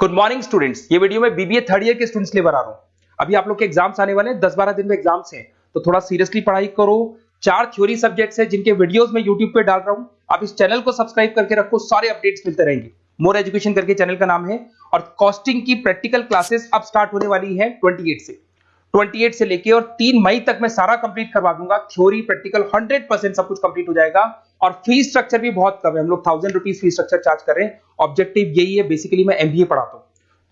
Good morning students. ये video में BBA third year के स्टूडेंट्स के लिए बना रहा हूं। अभी आप लोग के एग्जाम्स आने वाले हैं, 10-12 दिन में एग्जाम्स हैं, तो थोड़ा सीरियसली पढ़ाई करो। 4 थ्योरी सब्जेक्ट्स हैं जिनके वीडियोस मैं यूट्यूब पे डाल रहा हूं। आप इस चैनल को सब्सक्राइब करके रखो, सारे अपडेट्स मिलते रहेंगे। मोर एजुकेशन करके चैनल का नाम है। और कॉस्टिंग की प्रैक्टिकल क्लासेस अब स्टार्ट होने वाली है 28 से लेके, और 3 मई तक मैं सारा कंप्लीट करवा दूंगा। थ्योरी प्रैक्टिकल 100% सब कुछ कंप्लीट हो जाएगा। और फीस स्ट्रक्चर भी बहुत कम है, हम लोग 1000 रुपीज फीस स्ट्रक्चर चार्ज कर रहे हैं। ऑब्जेक्टिव यही है, बेसिकली मैं एमबीए पढ़ाता हूं,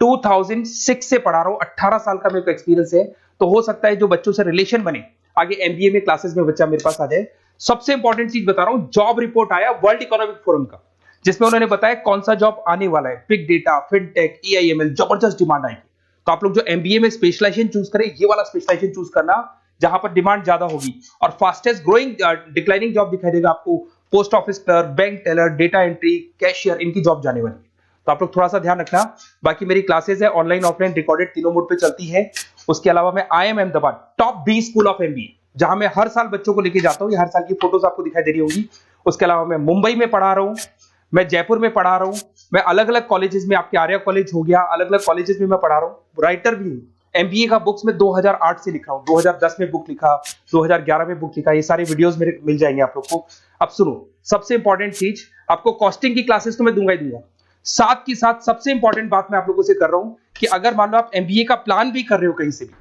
2006 से पढ़ा रहा हूं, 18 साल का मेरे को एक्सपीरियंस है। तो हो सकता है जो बच्चों से रिलेशन बने, आगे एमबीए में क्लासेस में बच्चा मेरे पास आ जाए। सबसे इंपॉर्टेंट चीज बता रहा हूं, जॉब रिपोर्ट आया वर्ल्ड इकोनॉमिक फोरम का, जिसमें उन्होंने बताया कौन सा जॉब आने वाला है। बिग डेटा, फिनटेक, एआईएमएल, जबरदस्त डिमांड आएगी। तो आप लोग जो एमबीए में स्पेशलाइजेशन चूज करें, ये वाला स्पेशलाइजेशन चूज करना, जहां पर डिमांड ज्यादा होगी। और फास्टेस्ट ग्रोइंग डिक्लाइनिंग जॉब दिखाई देगा आपको, post office clerk, bank teller, data entry, cashier, इनकी जॉब जाने वाली है। तो आप लोग थोड़ा सा ध्यान रखना। बाकी मेरी क्लासेस है ऑनलाइन ऑफलाइन रिकॉर्डेड, तीनों मोड पे चलती है। उसके अलावा मैं IIM Ahmedabad top 20 school of MBA, जहां मैं हर साल बच्चों को लेके जाता हूं, ये हर साल की फोटोज आपको दिखाई दे रही होंगी। उसके अलावा मैं मुंबई में पढ़ा रहा हूं, मैं जयपुर में पढ़ा रहा हूं, मैं अलग अलग कॉलेजेस में, आपके आर्या कॉलेज हो गया, अलग अलग कॉलेजेस में मैं पढ़ा रहा हूं। राइटर भी हूं, एमबीए का बुक्स में 2008 से लिखा हूं, 2010 में बुक लिखा, 2011 में बुक लिखा। ये सारे वीडियोस मेरे मिल जाएंगे आप लोग को। अब सुनो, सबसे इंपॉर्टेंट चीज, आपको कॉस्टिंग की क्लासेस तो मैं दूंगा ही दूंगा, साथ की साथ सबसे इंपॉर्टेंट बात मैं आप लोगों से कर रहा हूं कि अगर मान लो आप एमबीए का प्लान भी कर रहे हो कहीं से भी,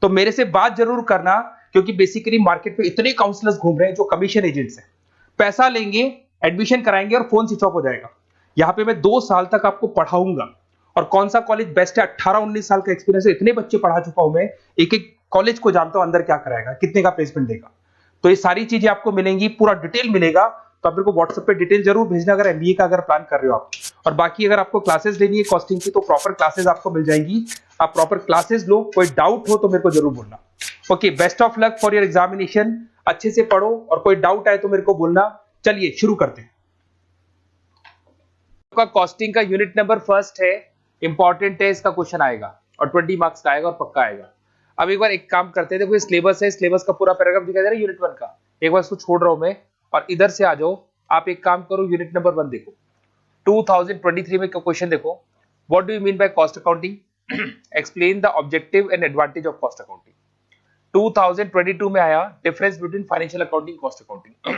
तो मेरे से बात जरूर करना। क्योंकि बेसिकली मार्केट पे इतने काउंसलर्स घूम रहे हैं जो कमीशन एजेंट्स हैं, पैसा लेंगे, एडमिशन कराएंगे और फोन स्विच ऑफ हो जाएगा। यहां पे मैं 2 साल तक आपको पढ़ाऊंगा, और कौन सा कॉलेज बेस्ट है, 18-19 साल का एक्सपीरियंस है, इतने बच्चे पढ़ा चुका हूं मैं, एक एक कॉलेज को जानता हूं अंदर क्या कराएगा, कितने का प्लेसमेंट देगा। तो ये सारी चीजें आपको मिलेंगी, पूरा डिटेल मिलेगा। तो आप मेरे को व्हाट्सएप पे डिटेल जरूर भेजना अगर एमबीए का अगर प्लान कर रहे हो आप। और बाकी अगर आपको क्लासेस लेनी है कॉस्टिंग की, तो प्रॉपर क्लासेस आपको मिल जाएंगी। आप प्रॉपर क्लासेस लो, कोई डाउट हो तो मेरे को जरूर बोलना। Okay, best of luck for your examination. अच्छे से पढ़ो, और कोई डाउट आए तो मेरे को बोलना। चलिए शुरू करते हैं। आपका कॉस्टिंग का यूनिट नंबर फर्स्ट है, इंपॉर्टेंट है, इसका क्वेश्चन आएगा और 20 मार्क्स का आएगा और पक्का आएगा। अब एक बार एक काम करते हैं, देखो ये सिलेबस है, सिलेबस का पूरा पैराग्राफ दिखाई दे रहा है यूनिट 1 का। एक बार इसको छोड़ रहा हूं मैं और इधर से आ जाओ। आप एक काम करो, यूनिट नंबर 1 देखो, 2023 में क्वेश्चन देखो। What do you mean by cost accounting? Explain the objective and advantage of cost accounting. 2022 में आया difference between financial accounting cost accounting,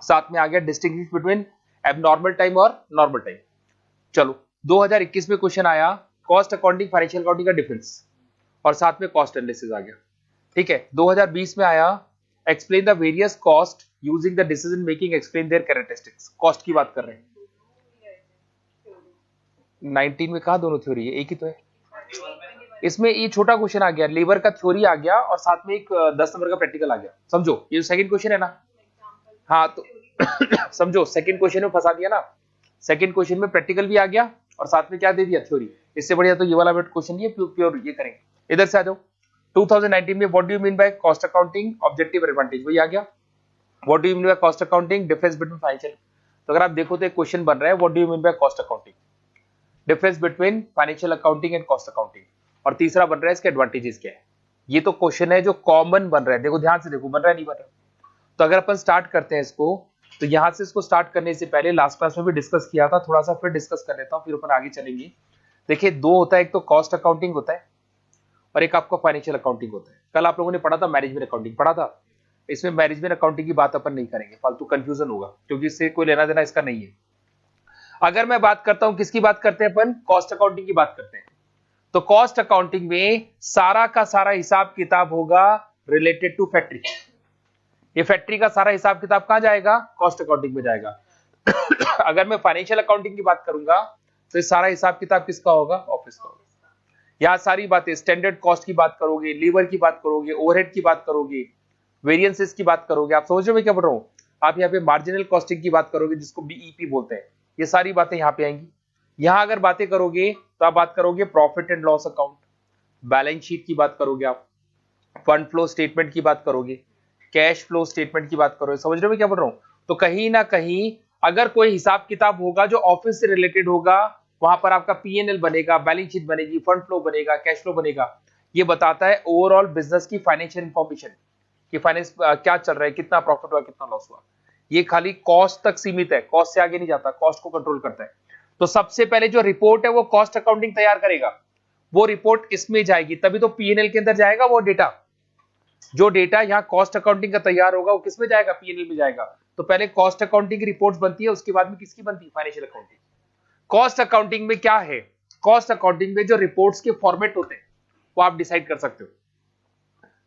साथ में आ गया डिस्टिंग्विश बिटवीन एबनॉर्मल टाइम और नॉर्मल टाइम। चलो 2021 में क्वेश्चन आया कॉस्ट अकाउंटिंग फाइनेंशियल अकाउंटिंग का डिफरेंस, और साथ में कॉस्ट एनालिसिस आ गया। ठीक है, 2020 में आया explain the various cost using the decision making, explain there characteristics. Cost की बात कर रहे हैं। 19 में कहा दोनों थ्योरी है, एक ही तो है। इसमें ये छोटा क्वेश्चन आ गया, लेबर का थ्योरी आ गया और साथ में एक 10 नंबर का प्रैक्टिकल आ गया। समझो, ये सेकंड क्वेश्चन है ना। हाँ तो समझो, सेकंड क्वेश्चन में फंसा दिया ना। सेकंड क्वेश्चन में प्रैक्टिकल भी आ गया और साथ में क्या दे दिया, थ्योरी। इससे बढ़िया तो ये वाला क्वेश्चन ये प्योर ये करेंगे। इधर से आ जाओ, 2019 में what do you mean by cost accounting objective advantage, वही आ गया। What do you mean by cost accounting difference between financial. तो अगर आप देखो तो एक क्वेश्चन बन रहा है, what do you mean by cost accounting difference between financial accounting and cost accounting, और तीसरा बन रहा है इसके एडवांटेजेस क्या है। ये तो क्वेश्चन है जो कॉमन बन रहा है, देखो ध्यान से देखो, बन रहा है नहीं बन रहा। तो अगर अपन स्टार्ट करते हैं इसको, तो यहां से इसको स्टार्ट करने से पहले लास्ट क्लास में भी डिस्कस किया था, थोड़ा सा फिर डिस्कस कर लेता हूं, फिर अपन आगे चलेंगे। देखिए 2 होता है, एक तो कॉस्ट अकाउंटिंग होता है और एक आपका फाइनेंशियल अकाउंटिंग होता है। कल आप लोगों ने पढ़ा था मैनेजमेंट अकाउंटिंग पढ़ा था। इसमें मैनेजमेंट अकाउंटिंग की बात अपन नहीं करेंगे, फालतू कंफ्यूजन होगा, क्योंकि इससे कोई लेना देना इसका नहीं है। अगर मैं बात करता हूं, किसकी बात करते हैं अपन, कॉस्ट अकाउंटिंग की बात करते हैं। तो कॉस्ट अकाउंटिंग में सारा का सारा हिसाब किताब होगा रिलेटेड टू फैक्ट्री। ये फैक्ट्री का सारा हिसाब किताब कहां जाएगा, कॉस्ट अकाउंटिंग में जाएगा। अगर मैं फाइनेंशियल अकाउंटिंग की बात करूंगा, तो ये सारा हिसाब किताब किसका होगा, ऑफिस का होगा। यहां सारी बातें, स्टैंडर्ड कॉस्ट की बात करोगे, लीवर की बात करोगे, ओवरहेड की बात करोगे, वेरिएंसेस की बात करोगे। आप समझ रहे हो मैं क्या बोल रहा हूं। आप यहाँ पे मार्जिनल कॉस्टिंग की बात करोगे, जिसको बीईपी बोलते हैं। ये सारी बातें यहाँ पे आएंगी। यहां अगर बातें करोगे तो आप बात करोगे profit and loss account, balance sheet की बात करोगे, आप फंड फ्लो स्टेटमेंट की बात करोगे, कैश फ्लो स्टेटमेंट की बात करोगे। समझ रहे हो मैं क्या बोल रहा हूं। तो कहीं ना कहीं अगर कोई हिसाब किताब होगा जो ऑफिस से रिलेटेड होगा, वहां पर आपका पीएनएल बनेगा, बैलेंस शीट बनेगी, फंड फ्लो बनेगा, कैश फ्लो बनेगा। ये बताता है ओवरऑल बिजनेस की फाइनेंशियल इंफॉर्मेशन कि फाइनेंस क्या चल रहा है, कितना प्रॉफिट हुआ, कितना लॉस हुआ। ये खाली कॉस्ट तक सीमित है, कॉस्ट से आगे नहीं जाता, कॉस्ट को कंट्रोल करता है। तो सबसे पहले जो रिपोर्ट है वो कॉस्ट अकाउंटिंग तैयार करेगा, वो रिपोर्ट इसमें जाएगी, तभी तो पीएनएल के अंदर जाएगा वो डेटा। जो डेटा यहाँ कॉस्ट अकाउंटिंग का तैयार होगा वो किसमें जाएगा, पीएनएल में जाएगा। तो पहले कॉस्ट अकाउंटिंग की रिपोर्ट्स बनती है, उसके बाद में किसकी बनती है, फाइनेंशियल अकाउंटिंग। कॉस्ट अकाउंटिंग में क्या है, कॉस्ट अकाउंटिंग में जो रिपोर्ट्स के फॉर्मेट होते हैं वो आप डिसाइड कर सकते हो।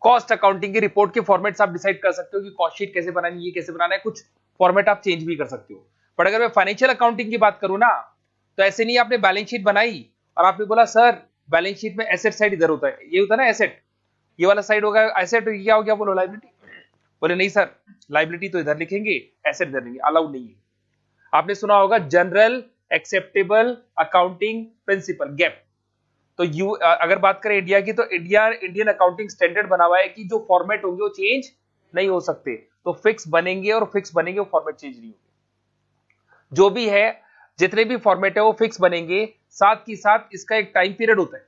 कॉस्ट अकाउंटिंग की रिपोर्ट के फॉर्मेट्स आप डिसाइड कर सकते हो कि कॉस्ट शीट कैसे बनानी है, ये कैसे बनाना है, कुछ फॉर्मेट आप चेंज भी कर सकते हो। पर अगर मैं फाइनेंशियल अकाउंटिंग की बात करूं ना, तो ऐसे नहीं आपने बैलेंस शीट बनाई और आपने बोला सर बैलेंस शीट में एसेट साइड इधर होता है, ये होता है ना एसेट, ये वाला साइड होगा एसेट, क्या हो गया, बोलो लायबिलिटी। बोले नहीं सर लायबिलिटी तो इधर लिखेंगे, एसेट इधर लिखेंगे, अलाउड नहीं है। आपने सुना होगा general acceptable accounting principle, gap. तो अगर बात करें इंडिया की, तो इंडियन अकाउंटिंग स्टैंडर्ड बना हुआ है कि जो फॉर्मेट होंगे वो चेंज नहीं हो सकते, तो फिक्स बनेंगे और फिक्स बनेंगे, वो फॉर्मेट चेंज नहीं होंगे। जो भी है, जितने भी फॉर्मेट है वो फिक्स बनेंगे। साथ ही साथ इसका एक टाइम पीरियड होता है,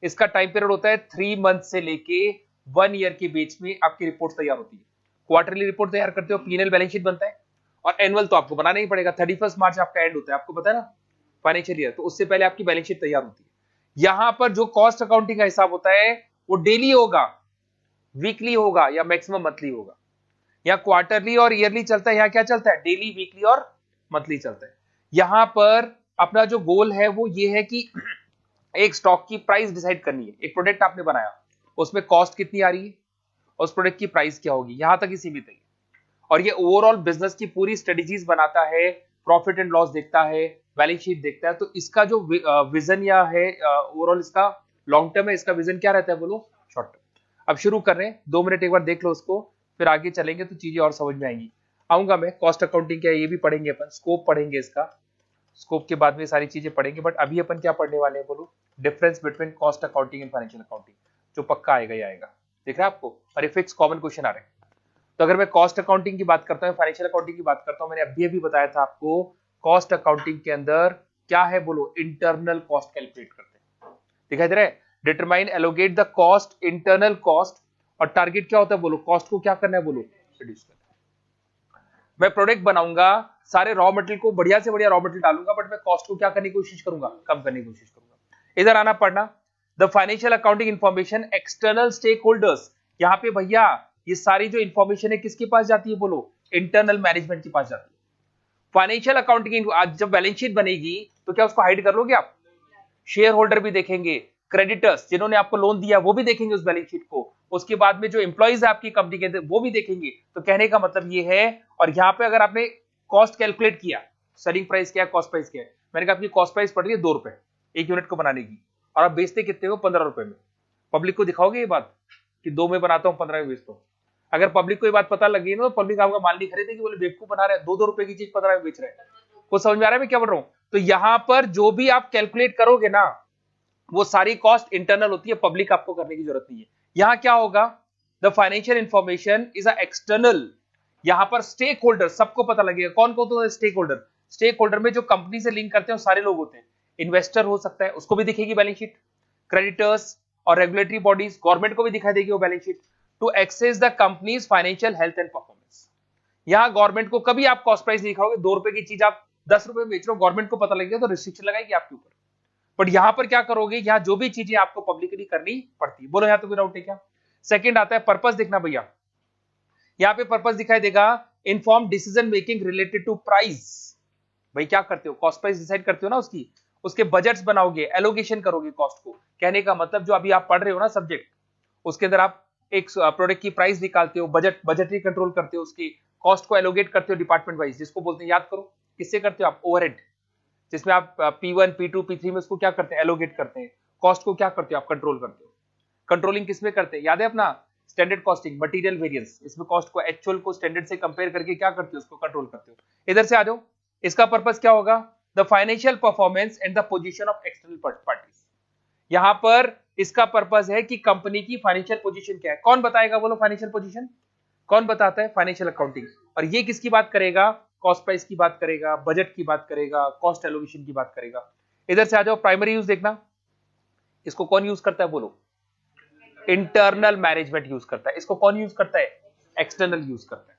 इसका टाइम पीरियड होता है 3 मंथ से लेके 1 ईयर के बीच में आपकी रिपोर्ट तैयार होती है। क्वार्टरली रिपोर्ट तैयार करते हो, पीएनएल बैलेंस शीट बनता है, और एनुअल तो आपको बनाना ही पड़ेगा। 31 मार्च आपका एंड होता है, आपको पता है ना, फाइनेंशियल ईयर, तो उससे पहले आपकी बैलेंस शीट तैयार होती है। यहां पर जो कॉस्ट अकाउंटिंग का हिसाब होता है वो डेली होगा, वीकली होगा, या मैक्सिमम मंथली होगा। यहाँ क्वार्टरली और ईयरली चलता है, यहाँ क्या चलता है, डेली, वीकली और मंथली चलता है। यहां पर अपना जो गोल है वो ये है कि एक स्टॉक की प्राइस डिसाइड करनी है। एक प्रोडक्ट आपने बनाया, उसमें कॉस्ट कितनी आ रही है, उस प्रोडक्ट की प्राइस क्या होगी, यहां तक ही सीमित है। और ये ओवरऑल बिजनेस की पूरी स्ट्रेटेजीज बनाता है, प्रॉफिट एंड लॉस देखता है, बैलेंस शीट देखता है। तो इसका जो विजन या है ओवरऑल, इसका लॉन्ग टर्म है, इसका विजन क्या रहता है, बोलो शॉर्ट टर्म। अब शुरू कर रहे हैं, 2 मिनट एक बार देख लो उसको, फिर आगे चलेंगे तो चीजें और समझ में आएंगी। आऊंगा मैं, कॉस्ट अकाउंटिंग क्या है ये भी पढ़ेंगे अपन, स्कोप पढ़ेंगे इसका, स्कोप के बाद में सारी चीजें पढ़ेंगे। बट अभी अपन क्या पढ़ने वाले हैं, बोलो difference between cost accounting and financial accounting, जो पक्का आएगा ही आएगा, दिख रहा है आपको, और ये फिक्स कॉमन क्वेश्चन आ रहे हैं। तो अगर मैं कॉस्ट अकाउंटिंग की बात करता हूँ, फाइनेंशियल अकाउंटिंग की बात करता हूँ, मैंने अभी बताया था आपको, कॉस्ट अकाउंटिंग के अंदर क्या है, बोलो इंटरनल कॉस्ट कैलकुलेट करते हैं, दिखाई दे रहा है, determine allocate the cost, internal cost. और टारगेट क्या होता है, बोलो कॉस्ट को क्या करना है, बोलो रिड्यूस करना है। मैं प्रोडक्ट बनाऊंगा, सारे रॉ मटेरियल को बढ़िया से बढ़िया रॉ मटेरियल डालूंगा, बट मैं कॉस्ट को क्या करने की कोशिश करूंगा, कम करने की कोशिश करूंगा। इधर आना पढ़ना, the financial accounting information external stakeholders. यहाँ पे भैया ये सारी जो इंफॉर्मेशन है किसके पास जाती है, बोलो इंटरनल मैनेजमेंट के पास जाती है। फाइनेंशियल अकाउंटिंग आज जब बैलेंस शीट बनेगी तो क्या उसको हाइड कर लोगे आप, शेयर होल्डर भी देखेंगे, क्रेडिटर्स जिन्होंने आपको लोन दिया वो भी देखेंगे उस बैलेंस शीट को, उसके बाद में जो एम्प्लॉइज है आपकी कंपनी के वो भी देखेंगे। तो कहने का मतलब ये है, और यहाँ पे अगर आपने कॉस्ट कैलकुलेट किया, सेलिंग प्राइस क्या है, कॉस्ट प्राइस क्या है, मैंने कहा आपकी कॉस्ट प्राइस पड़ रही है 2 रुपए 1 यूनिट को बनाने की, और आप बेचते कितने हो, 15 रुपए में। पब्लिक को दिखाओगे ये बात कि 2 में बनाता हूँ 15 में बेचता हूँ। अगर पब्लिक को ये बात पता लगी ना, तो पब्लिक आपका माल नहीं खरीदेगी, बोले बेवकूफ बना रहे हैं, 2-2 रुपए की चीज 15 में बेच रहे हैं। वो समझ में आ रहा है मैं क्या बोल रहा हूं। तो यहां पर जो भी आप कैलकुलेट करोगे ना, वो सारी कॉस्ट इंटरनल होती है, पब्लिक आपको करने की जरूरत नहीं है। यहां क्या होगा, the financial information is a external, यहां पर स्टेक होल्डर सबको पता लगेगा। कौन कौन होता है स्टेक होल्डर, स्टेक होल्डर में जो कंपनी से लिंक करते हैं सारे लोग होते हैं। इन्वेस्टर हो सकता है, उसको भी दिखेगी बैलेंस शीट, क्रेडिटर्स और रेगुलेटरी बॉडीज, गवर्नमेंट को भी दिखाई देगी वो balance sheet, to access the companies financial health and performance. यहां गवर्नमेंट को कभी आप कॉस्ट प्राइस नहीं दिखाओगे, 2 रुपए की चीज आप 10 रुपए में बेच रहे हो, गवर्नमेंट को पता लग गया तो रिस्ट्रिक्शन लगाएगी आपके ऊपर। बट यहां पर क्या करोगे, यहां जो भी चीजें आपको पब्लिकली करनी पड़ती है, बोलो यहां तो कोई डाउट है क्या। सेकंड आता है पर्पस, देखना भैया, यहां पे पर्पस दिखाई देगा, inform decision making related to price. भाई क्या करते हो, कॉस्ट प्राइस डिसाइड करते हो ना, उसके बजट्स बनाओगे, एलोकेशन करोगे कॉस्ट को। कहने का मतलब जो अभी आप पढ़ रहे हो ना सब्जेक्ट, उसके अंदर आप एक प्रोडक्ट की प्राइस निकालते हो, बजटरी कंट्रोल करते हो, उसकी कॉस्ट को एलोकेट करते हो डिपार्टमेंट वाइज, जिसको बोलते हैं, याद करो किससे करते हो आप, ओवरहेड, जिसमें आप P1, P2, P3 में उसको क्या करते हैं, एलोकेट करते हैं। कॉस्ट को क्या करते हो आप, कंट्रोल करते हो। कंट्रोलिंग किसमें करते हैं, याद है अपना स्टैंडर्ड कॉस्टिंग, मटेरियल वेरिएंस, इसमें कॉस्ट को एक्चुअल को स्टैंडर्ड से कंपेयर करके क्या करते हो, उसको कंट्रोल करते हो। इधर से आ जाओ, इसका पर्पस क्या होगा, the financial performance and the position of external parties. यहां पर इसका पर्पस है कि कंपनी की फाइनेंशियल पोजीशन क्या है। कौन बताएगा, बोलो फाइनेंशियल पोजीशन कौन बताता है, फाइनेंशियल अकाउंटिंग। और ये किसकी बात करेगा, कॉस्ट प्राइस की बात करेगा, बजट की बात करेगा, कॉस्ट एलोकेशन की बात करेगा। इधर से आ जाओ, प्राइमरी यूज देखना, इसको कौन यूज करता है, बोलो इंटरनल मैनेजमेंट यूज करता है। इसको कौन यूज करता है, एक्सटर्नल यूज करता है।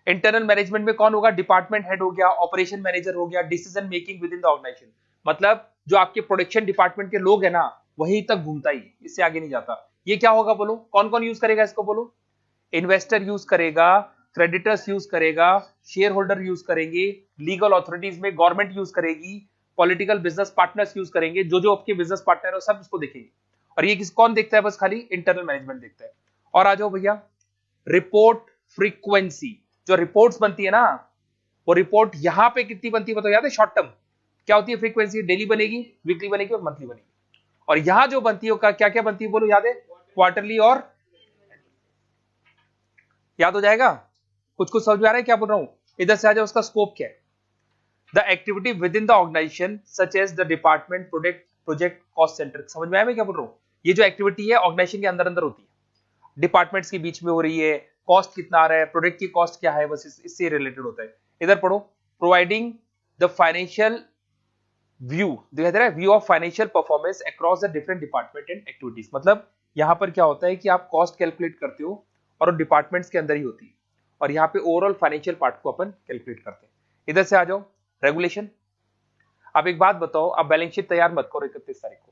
इंटरनल मैनेजमेंट में कौन होगा, डिपार्टमेंट हेड हो गया, ऑपरेशन मैनेजर हो गया, decision making within the organisation. मतलब जो आपके प्रोडक्शन डिपार्टमेंट के लोग हैं ना, वहीं तक घूमता ही, इससे आगे नहीं जाता। ये क्या होगा बोलो, कौन कौन यूज करेगा इसको बोलो? इन्वेस्टर यूज करेगा, क्रेडिटर्स यूज करेगा, शेयर होल्डर यूज करेंगे, लीगल अथॉरिटीज में गवर्नमेंट यूज करेगी, पॉलिटिकल बिजनेस पार्टनर्स यूज करेंगे, जो आपके बिजनेस पार्टनर है सब इसको देखेंगे। और ये कौन देखता है? बस खाली इंटरनल मैनेजमेंट देखता है। और आ जाओ भैया, रिपोर्ट फ्रीक्वेंसी, जो रिपोर्ट्स बनती है ना, वो रिपोर्ट यहां पे कितनी बनती है बताओ? याद है? शॉर्ट टर्म क्या होती है फ्रीक्वेंसी? डेली बनेगी, वीकली बनेगी और मंथली बनेगी। और यहां जो बनती है क्या क्या बनती है बोलो? याद है? क्वार्टरली और, याद हो जाएगा? कुछ कुछ समझ में आ रहा है क्या बोल रहा हूं? इधर से आ जाओ, उसका स्कोप क्या है? The activity within the organisation such as the department, project, cost centre. समझ में आया मैं क्या बोल रहा हूं? ये जो एक्टिविटी है ऑर्गेनाइजेशन के अंदर अंदर होती है, डिपार्टमेंट्स के बीच में हो रही है, कॉस्ट कितना आ रहा है, प्रोडक्ट की कॉस्ट क्या है, बस इससे रिलेटेड होता है। इधर पढ़ो, प्रोवाइडिंग द फाइनेंशियल व्यू, दिखाई दे रहा है? View of financial performance across the different department and activities. मतलब यहां पर क्या होता है कि आप कॉस्ट कैलकुलेट करते हो और डिपार्टमेंट्स के अंदर ही होती है, और यहाँ पे ओवरऑल फाइनेंशियल पार्ट को अपन कैलकुलेट करते हैं। इधर से आ जाओ, रेगुलेशन। अब एक बात बताओ, आप बैलेंस शीट तैयार मत करो 31 तारीख को,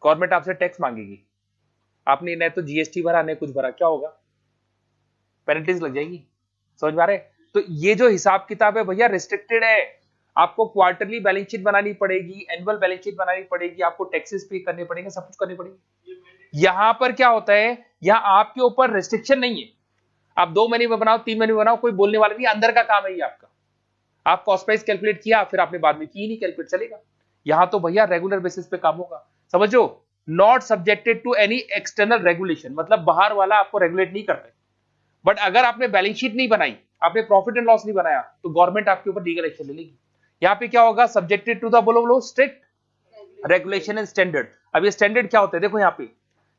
गवर्नमेंट आपसे टैक्स मांगेगी, आपने न तो जीएसटी भरा न कुछ भरा, क्या होगा? पेनल्टीज लग जाएगी। समझ में आ रहा है? तो ये जो हिसाब किताब है भैया रिस्ट्रिक्टेड है, आपको क्वार्टरली बैलेंस शीट बनानी पड़ेगी, एनुअल बैलेंस शीट बनानी पड़ेगी, आपको टैक्सेस पे करने पड़ेंगे, सब कुछ करनी पड़ेगी। यहां पर क्या होता है, यहां आपके ऊपर रेस्ट्रिक्शन नहीं है, आप 2 महीने में बनाओ, 3 महीने में बनाओ, कोई बोलने वाला नहीं, अंदर का काम है ये आपका। आप कॉस्ट प्राइस कैलकुलेट किया, फिर आपने बाद में की नहीं कैलकुलेट, चलेगा। यहां तो भैया रेगुलर बेसिस पे काम होगा, समझो। Not subjected to any external regulation, मतलब बाहर वाला आपको रेगुलेट नहीं करता। बट अगर आपने बैलेंस शीट नहीं बनाई, आपने प्रॉफिट एंड लॉस नहीं बनाया, तो गवर्नमेंट आपके ऊपर लीगल एक्शन ले लेगी। यहाँ पे क्या होगा? सब्जेक्टेड टू द बोलो स्ट्रिक्ट रेगुलेशन एंड स्टैंडर्ड। अब ये स्टैंडर्ड क्या होता है? देखो यहाँ पे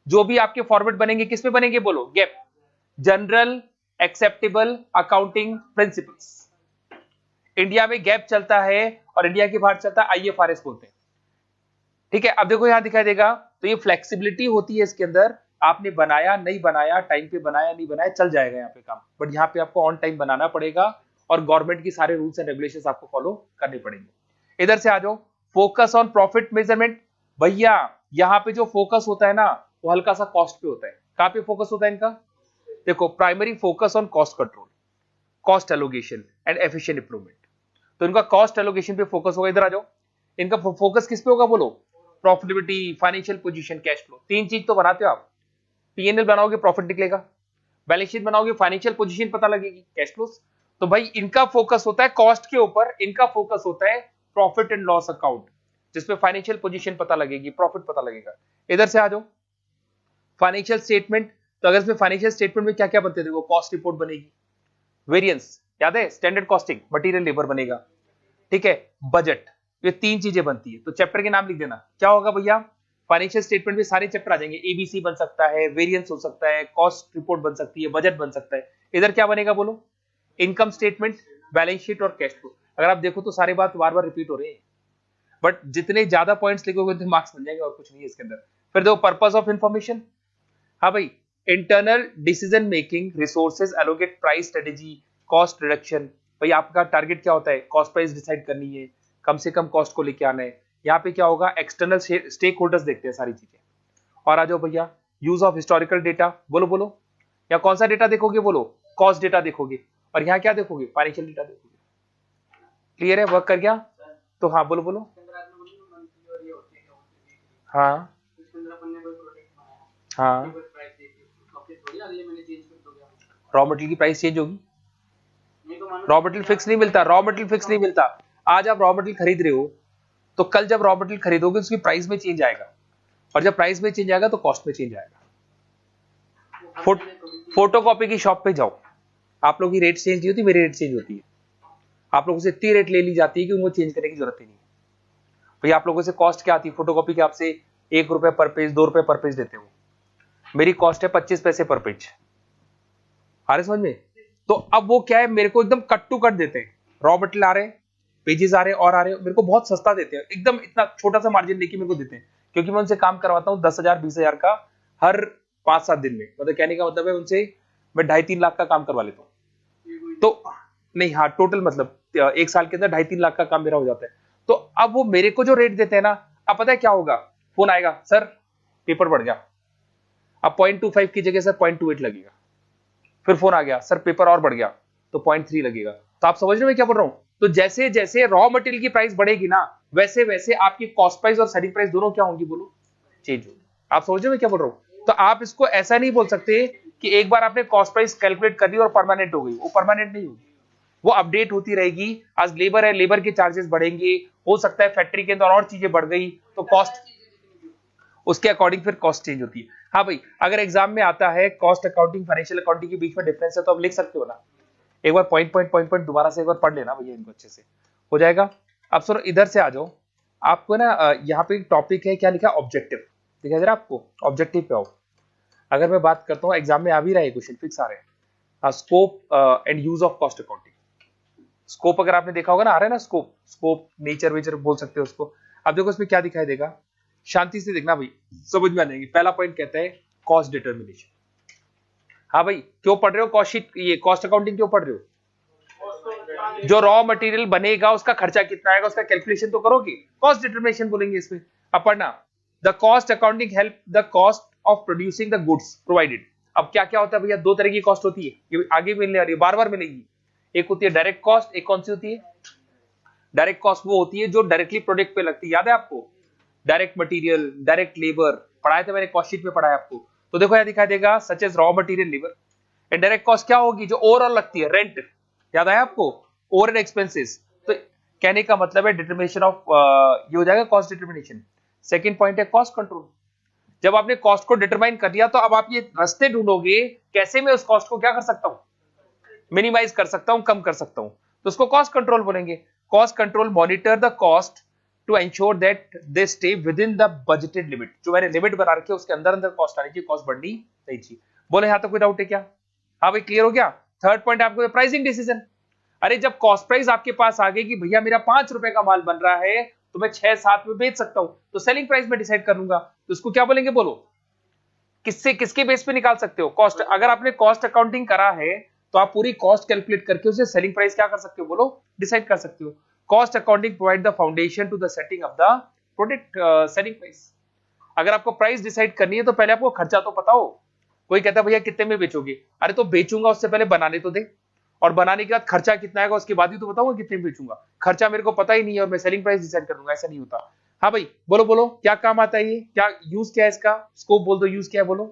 जो भी आपके फॉर्मेट बनेंगे, किस में बनेंगे बोलो? Gap, general acceptable accounting principles. India में गैप चलता है और इंडिया के बाहर चलता है आईएफआरएस बोलते हैं, ठीक है। अब देखो यहां दिखाई देगा, तो ये फ्लेक्सिबिलिटी होती है इसके अंदर, आपने बनाया नहीं बनाया, टाइम पे बनाया नहीं बनाया, चल जाएगा यहाँ पे काम। बट यहाँ पे आपको ऑन टाइम बनाना पड़ेगा और गवर्नमेंट की सारे रूल्स एंड रेगुलेशंस आपको फॉलो करने पड़ेंगे। इधर से आ जाओ, फोकस ऑन प्रॉफिट मेजरमेंट। भैया यहाँ पे जो फोकस होता है ना, वो हल्का सा कॉस्ट पे होता है। कहां पे फोकस होता है इनका? देखो, primary focus on cost control, cost allocation and efficient improvement. तो इनका कॉस्ट एलोकेशन पे फोकस होगा। इधर आ जाओ, इनका फोकस किस पे होगा बोलो? Profitability, financial position, cash flow. 3 चीज तो बनाते हो आप। पीएनएल बनाओगे, प्रॉफिट निकलेगा, बैलेंस शीट बनाओगे, फाइनेंशियल पोजीशन पता लगेगी, कैश फ्लो। तो भाई इनका फोकस होता है कॉस्ट के ऊपर, इनका फोकस होता है प्रॉफिट एंड लॉस अकाउंट, जिसमें फाइनेंशियल पोजीशन पता लगेगी, प्रॉफिट पता लगेगा। इधर से आ जाओ, फाइनेंशियल स्टेटमेंट। तो अगर इसमें फाइनेंशियल स्टेटमेंट में क्या क्या बनते थे? वो कॉस्ट रिपोर्ट बनेगी, वेरिएंस याद है, स्टैंडर्ड कॉस्टिंग, मटेरियल लेबर बनेगा, ठीक है, बजट। ये 3 चीजें बनती है। तो चैप्टर के नाम लिख देना, क्या होगा भैया? फाइनेंशियल स्टेटमेंट में सारे चैप्टर आ जाएंगे, एबीसी बन सकता है, वेरिएंस हो सकता है, कॉस्ट रिपोर्ट बन सकती है, बजट बन सकता है। इधर क्या बनेगा बोलो? इनकम स्टेटमेंट, बैलेंस शीट और कैश फ्लो। अगर आप देखो तो सारे बात बार बार रिपीट हो रहे हैं, बट जितने ज्यादा पॉइंट्स लिखोगे उतने मार्क्स मिल जाएंगे, और कुछ नहीं है इसके अंदर। फिर देखो, पर्पस ऑफ इंफॉर्मेशन। हाँ भाई, internal decision making, resources allocate, price strategy, cost reduction. भाई आपका टारगेट क्या होता है? कॉस्ट प्राइस डिसाइड करनी है, कम से कम कॉस्ट को लेके आना है। यहाँ पे क्या होगा? एक्सटर्नल स्टेक होल्डर्स देखते हैं सारी चीजें। और आ जाओ भैया, यूज ऑफ हिस्टोरिकल डेटा। बोलो बोलो, या कौन सा डेटा देखोगे बोलो? कॉस्ट डेटा देखोगे। और यहाँ क्या देखोगे? फाइनेंशियल डेटा देखोगे। क्लियर है? वर्क कर गया? तो हाँ बोलो बोलो। हाँ हाँ, रॉ मटेरियल की प्राइस चेंज होगी। रॉ मटेरियल फिक्स नहीं मिलता, रॉ मटेरियल फिक्स नहीं मिलता। आज आप रॉ मटेरियल खरीद रहे हो, तो कल जब रॉ मटेरियल खरीदोगे उसकी प्राइस में चेंज आएगा, और जब प्राइस में चेंज आएगा तो कॉस्ट में चेंज आएगा। फोटोकॉपी की शॉप पे जाओ, आप लोगों की रेट चेंज नहीं होती, मेरी रेट चेंज होती है। आप लोगों से इतनी रेट ले ली जाती है कि उनको चेंज करने की जरूरत ही नहीं है। भैया आप लोगों से कॉस्ट क्या आती है? फोटोकॉपी के आपसे 1 रुपए पर पेज, 2 रुपए पर पेज देते हो, मेरी कॉस्ट है 25 पैसे पर पेज। आ रहे समझ में? तो अब वो क्या है, मेरे को एकदम कट टू कट देते हैं। रॉ मटेरियल आ रहे हैं, पेजेस आ रहे हैं और आ रहे हैं, मेरे को बहुत सस्ता देते हैं, एकदम इतना छोटा सा मार्जिन लेके मेरे को देते हैं, क्योंकि मैं उनसे काम करवाता हूँ 10,000 20,000 का हर 5-7 दिन में। मतलब कहने का मतलब है उनसे मैं 2.5-3 लाख का काम करवा लेता हूँ। तो नहीं, हाँ टोटल मतलब 1 साल के अंदर 2.5-3 लाख का काम मेरा हो जाता है। तो अब वो मेरे को जो रेट देते हैं ना, अब पता है क्या होगा, फोन आएगा, सर पेपर बढ़ गया, अब 0.25 की जगह सर 0.28 लगेगा। फिर फोन आ गया, सर पेपर और बढ़ गया तो 0.3 लगेगा। तो आप समझ रहे हो मैं क्या बोल रहा हूं? तो जैसे जैसे रॉ मटेरियल की प्राइस बढ़ेगी ना, वैसे वैसे आपकी कॉस्ट प्राइस और सेलिंग प्राइस दोनों क्या होंगी, बोलो, चेंज होगी। आप समझ रहे हो मैं क्या बोल रहा हूं? तो आप इसको ऐसा नहीं बोल सकते कि एक बार आपने कॉस्ट प्राइस कैलकुलेट कर दी और परमानेंट हो गई, वो परमानेंट नहीं होगी, वो अपडेट होती रहेगी। आज लेबर है, लेबर के चार्जेस बढ़ेंगे, हो सकता है फैक्ट्री के अंदर और चीजें बढ़ गई तो कॉस्ट उसके अकॉर्डिंग फिर कॉस्ट चेंज होती है। हाँ भाई, अगर एग्जाम में आता है कॉस्ट अकाउंटिंग फाइनेंशियल अकाउंटिंग के बीच में डिफरेंस है तो आप लिख सकते हो ना, एक बार पॉइंट दोबारा से एक बार पढ़ लेना भैया, इनको अच्छे से हो जाएगा। अब सुनो इधर से आ जाओ, आपको ना यहाँ पे एक टॉपिक है, क्या लिखा, ऑब्जेक्टिव, दिखाई दे रहा है आपको, ऑब्जेक्टिव पे आओ। अगर मैं बात करता हूँ, एग्जाम में आ भी रहा है क्वेश्चन फिक्स आ रहे हैं, scope and use of cost accounting. Scope अगर आपने देखा होगा ना, आ रहा है ना स्कोप, स्कोप नेचर वेचर बोल सकते हो उसको। अब देखो इसमें क्या दिखाई देगा, शांति से देखना भाई, समझ में आ जाएगी। पहला पॉइंट कहता है कॉस्ट डिटर्मिनेशन। हाँ भाई, क्यों पढ़ रहे हो कॉस्ट शीट, ये कॉस्ट अकाउंटिंग क्यों पढ़ रहे हो? जो रॉ मटेरियल बनेगा उसका खर्चा कितना आएगा उसका कैलकुलेशन तो करोगे, कॉस्ट डिटर्मिनेशन बोलेंगे इसमें। अब पढ़ना, the cost accounting help the cost of producing the goods provided. अब क्या क्या होता है भैया, दो तरह की कॉस्ट होती है, ये आगे मिलने वाली है, बार बार मिलेगी। एक होती है डायरेक्ट कॉस्ट, एक कौन सी होती है? डायरेक्ट कॉस्ट वो होती है जो डायरेक्टली प्रोडक्ट पे लगती है, याद है आपको, डायरेक्ट मटेरियल, डायरेक्ट लेबर, पढ़ाया था मैंने, कॉस्ट शीट में पढ़ाया आपको। तो देखो यहां दिखाई देगा such as raw material, labour. And direct cost क्या होगी, जो ओवरऑल लगती है, रेंट, याद आया आपको, ओवरहेड एक्सपेंसेस। तो कहने का मतलब है डिटर्मिनेशन ऑफ, ये हो जाएगा कॉस्ट डिटर्मिनेशन। सेकंड पॉइंट है कॉस्ट कंट्रोल। जब आपने कॉस्ट को डिटरमाइन कर लिया तो अब आप ये रास्ते ढूंढोगे कैसे मैं उस कॉस्ट को क्या कर सकता हूं, मिनिमाइज कर सकता हूं, कम कर सकता हूं, तो उसको कॉस्ट कंट्रोल बोलेंगे। Cost control monitor the cost to ensure that they stay within the budgeted limit. जो मैंने लिमिट बना रखी है उसके अंदर अंदर कॉस्ट आनी चाहिए, कॉस्ट बढ़नी नहीं चाहिए। बोले यहां तक कोई डाउट है क्या? हाँ भाई, क्लियर हो गया। थर्ड पॉइंट आपको प्राइसिंग डिसीजन। अरे जब कॉस्ट प्राइस आपके पास आ गई कि भैया मेरा 5 रुपए का माल बन रहा है तो मैं 6-7 में बेच सकता हूं, तो सेलिंग प्राइस में डिसाइड कर लूंगा, तो उसको क्या बोलेंगे, बोलो, किससे, किसके बेस पे निकाल सकते हो, कॉस्ट। अगर आपने कॉस्ट अकाउंटिंग करा है तो आप पूरी कॉस्ट कैलकुलेट करके उसे सेलिंग प्राइस क्या कर सकते हो, बोलो, डिसाइड कर सकते हो। Cost accounting provide the foundation to the setting of the product selling price. अगर आपको प्राइस डिसाइड करनी है तो पहले आपको खर्चा तो पता हो। कोई कहता है भैया कितने में बेचोगे, अरे तो बेचूंगा उससे पहले बनाने तो दे, और बनाने के बाद खर्चा कितना आएगा उसके बाद ही तो बताऊंगा कितने में बेचूंगा। खर्चा मेरे को पता ही नहीं है और मैं सेलिंग प्राइस डिसाइड करूंगा, ऐसा नहीं होता। हाँ भाई, बोलो बोलो क्या काम आता है ये, क्या यूज क्या है इसका, स्कोप बोल दो, यूज क्या है बोलो।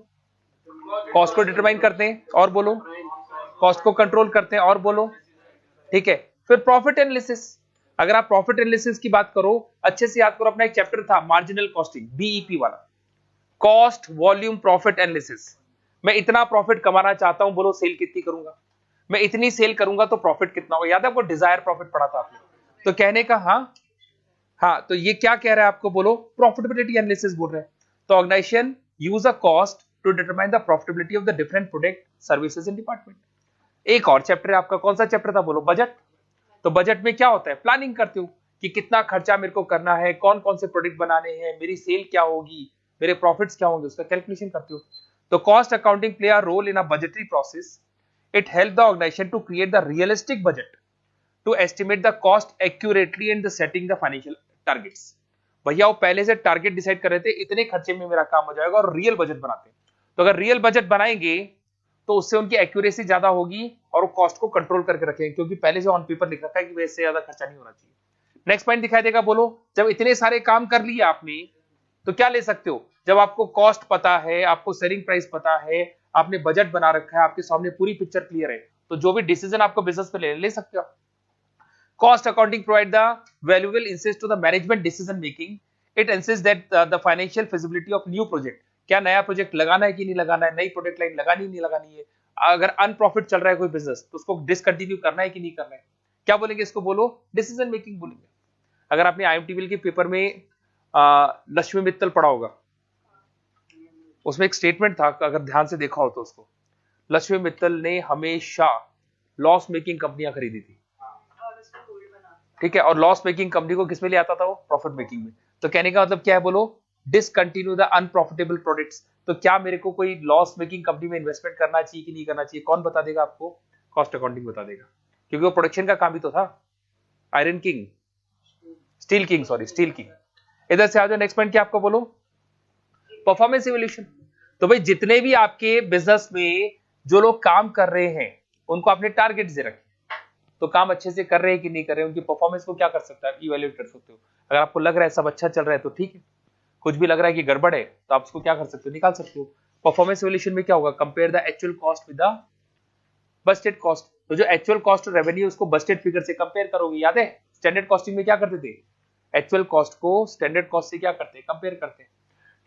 कॉस्ट को डिटरमाइन करते हैं, और बोलो, कॉस्ट को कंट्रोल करते हैं, और बोलो, ठीक है। फिर प्रॉफिट एनालिसिस। अगर आप प्रॉफिट एनालिसिस की बात करो, अच्छे से याद करो, अपना एक चैप्टर था मार्जिनल कॉस्टिंग, बीईपी वाला, कॉस्ट वॉल्यूम प्रॉफिट एनालिसिस। मैं इतना प्रॉफिट कमाना चाहता हूं, बोलो सेल कितनी करूंगा, मैं इतनी सेल करूंगा तो प्रॉफिट कितना होगा, याद है आपको, डिजायर प्रॉफिट पढ़ा था आपने। तो कहने का हाँ, तो ये क्या कह रहा है आपको, बोलो, प्रॉफिटेबिलिटी एनालिसिस बोल रहे हैं। तो organisation use a cost to determine the profitability of the different product services in department. एक और चैप्टर है आपका, कौन सा चैप्टर था, बोलो, बजट। तो बजट में क्या होता है, प्लानिंग करते हो कि कितना खर्चा मेरे को करना है, कौन कौन से प्रोडक्ट बनाने हैं, मेरी सेल क्या होगी, मेरे प्रॉफिट्स क्या होंगे, उसका कैलकुलेशन करते हो। तो cost accounting play a role in a budgetary process. It help the organisation to create the realistic budget, to estimate the cost accurately and the setting the financial targets. भैया वो पहले से टारगेट डिसाइड कर रहे थे, इतने खर्चे में मेरा काम हो जाएगा, और रियल बजट बनाते हैं। तो अगर रियल बजट बनाएंगे तो उससे उनकी एक्यूरेसी ज्यादा होगी और वो कॉस्ट को कंट्रोल करके रखेंगे, क्योंकि पहले से ऑन पेपर लिख रखा है कि इससे ज्यादा खर्चा नहीं होना चाहिए। नेक्स्ट पॉइंट दिखाई देगा, बोलो, जब इतने सारे काम कर लिए आपने तो क्या ले सकते हो, जब आपको कॉस्ट पता है, आपको सेलिंग प्राइस पता है, आपने बजट बना रखा है, आपके सामने पूरी पिक्चर क्लियर है, तो जो भी डिसीजन आपको बिजनेस पे ले सकते हो। Cost accounting provide the valuable insights to the management decision making. It insists that the financial feasibility of new project, क्या नया प्रोजेक्ट लगाना है कि नहीं लगाना है, नई प्रोडक्ट लाइन लगानी नहीं लगानी है, अगर अनप्रॉफिट चल रहा है कोई बिजनेस तो उसको डिसकंटिन्यू करना है कि नहीं करना है, क्या बोलेंगे इसको, बोलो, डिसीजन मेकिंग बोलेंगे। अगर आपने आईएमटीवीएल के पेपर में लक्ष्मी मित्तल पढ़ा होगा, उसमें एक स्टेटमेंट था, अगर ध्यान से देखा हो तो उसको, लक्ष्मी मित्तल ने हमेशा लॉस मेकिंग कंपनियां खरीदी थी, ठीक है, और लॉस मेकिंग कंपनी को किसमें ले आता था, वो प्रॉफिट मेकिंग में। तो कहने का मतलब क्या है, बोलो, डिसकंटिन्यू द अनप्रॉफिटेबल प्रोडक्ट्स। तो क्या मेरे को कोई लॉस मेकिंग कंपनी में इन्वेस्टमेंट करना चाहिए कि नहीं करना चाहिए, कौन बता देगा आपको, कॉस्ट अकाउंटिंग बता देगा, क्योंकि वो प्रोडक्शन का काम ही तो था। Iron king, steel king, sorry steel king. इधर से आ जाओ, नेक्स्ट पॉइंट क्या आपको बोलो, परफॉर्मेंस इवोल्यूशन। तो भाई जितने भी आपके बिजनेस में जो लोग काम कर रहे हैं उनको आपने टारगेट दे रखे, तो काम अच्छे से कर रहे हैं कि नहीं कर रहे हैं, उनकी परफॉर्मेंस को क्या कर सकता है, इवैल्यूएट कर सकते हो। अगर आपको लग रहा है सब अच्छा चल रहा है तो ठीक है, कुछ भी लग रहा है कि गड़बड़ है तो आप उसको क्या कर सकते हो, निकाल सकते हो। परफॉर्मेंस इवैल्यूएशन में क्या होगा, compare the actual cost with the budgeted cost. तो जो एक्चुअल कॉस्ट और रेवेन्यू उसको बजटेड फिगर से कंपेयर करोगे। याद है स्टैंडर्ड कॉस्टिंग में क्या करते थे, एक्चुअल कॉस्ट को स्टैंडर्ड कॉस्ट से क्या करते हैं, कंपेयर करते हैं।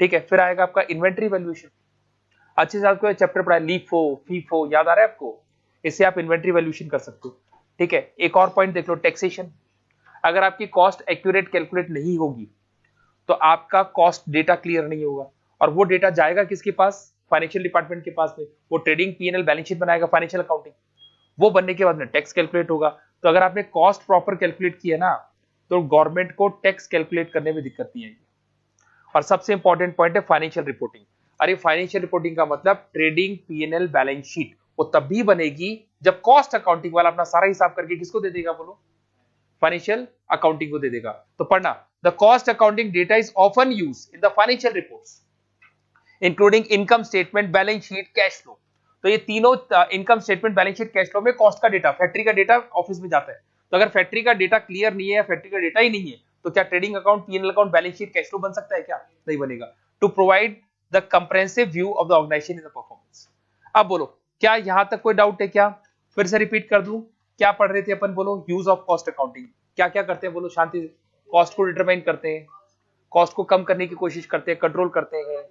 ठीक है, फिर आएगा आपका इन्वेंट्री वैल्यूएशन। अच्छे से आपको चैप्टर पढ़ा लीफो फीफो, याद आ रहा है आपको, इससे आप इन्वेंट्री वैल्यूएशन कर सकते हो। ठीक है, एक और पॉइंट देख लो, टैक्सेशन। अगर आपकी कॉस्ट एक्यूरेट कैलकुलेट नहीं होगी तो आपका कॉस्ट डेटा क्लियर नहीं होगा, और वो डेटा जाएगा किसके पास, फाइनेंशियल डिपार्टमेंट के पास में। वो ट्रेडिंग पीएनएल बैलेंस शीट बनाएगा, फाइनेंशियल अकाउंटिंग, वो बनने के बाद में टैक्स कैलकुलेट होगा। तो अगर आपने कॉस्ट प्रॉपर कैलकुलेट किया ना तो गवर्नमेंट को टैक्स कैलकुलेट करने में दिक्कत नहीं आएगी। और सबसे इंपॉर्टेंट पॉइंट है फाइनेंशियल रिपोर्टिंग। अरे फाइनेंशियल रिपोर्टिंग का मतलब ट्रेडिंग पीएनएल बैलेंस शीट वो तब भी बनेगी जब कॉस्ट अकाउंटिंग वाला अपना सारा हिसाब करके किसको दे देगा, बोलो, फाइनेंशियल अकाउंटिंग को दे देगा। तो पढ़ना, the cost accounting data is often used in the financial reports including income statement, balance sheet, cash flow. तो ये तीनों income statement, balance sheet, cash flow में कॉस्ट का डेटा, फैक्ट्री का डेटा ऑफिस में जाता है। तो अगर फैक्ट्री का डेटा क्लियर नहीं है या फैक्ट्री का डेटा ही नहीं है तो क्या trading account, PNL account, balance sheet, cash flow बन सकता है, क्या नहीं बनेगा। To provide the comprehensive view of the organisation in the performance. अब बोलो क्या यहां तक कोई डाउट है क्या, फिर से रिपीट कर दूं, क्या पढ़ रहे थे अपन, बोलो, यूज ऑफ कॉस्ट अकाउंटिंग। क्या क्या करते हैं बोलो, शांति से, कॉस्ट को डिटरमाइन करते हैं, कॉस्ट को कम करने की कोशिश करते हैं, कंट्रोल करते हैं,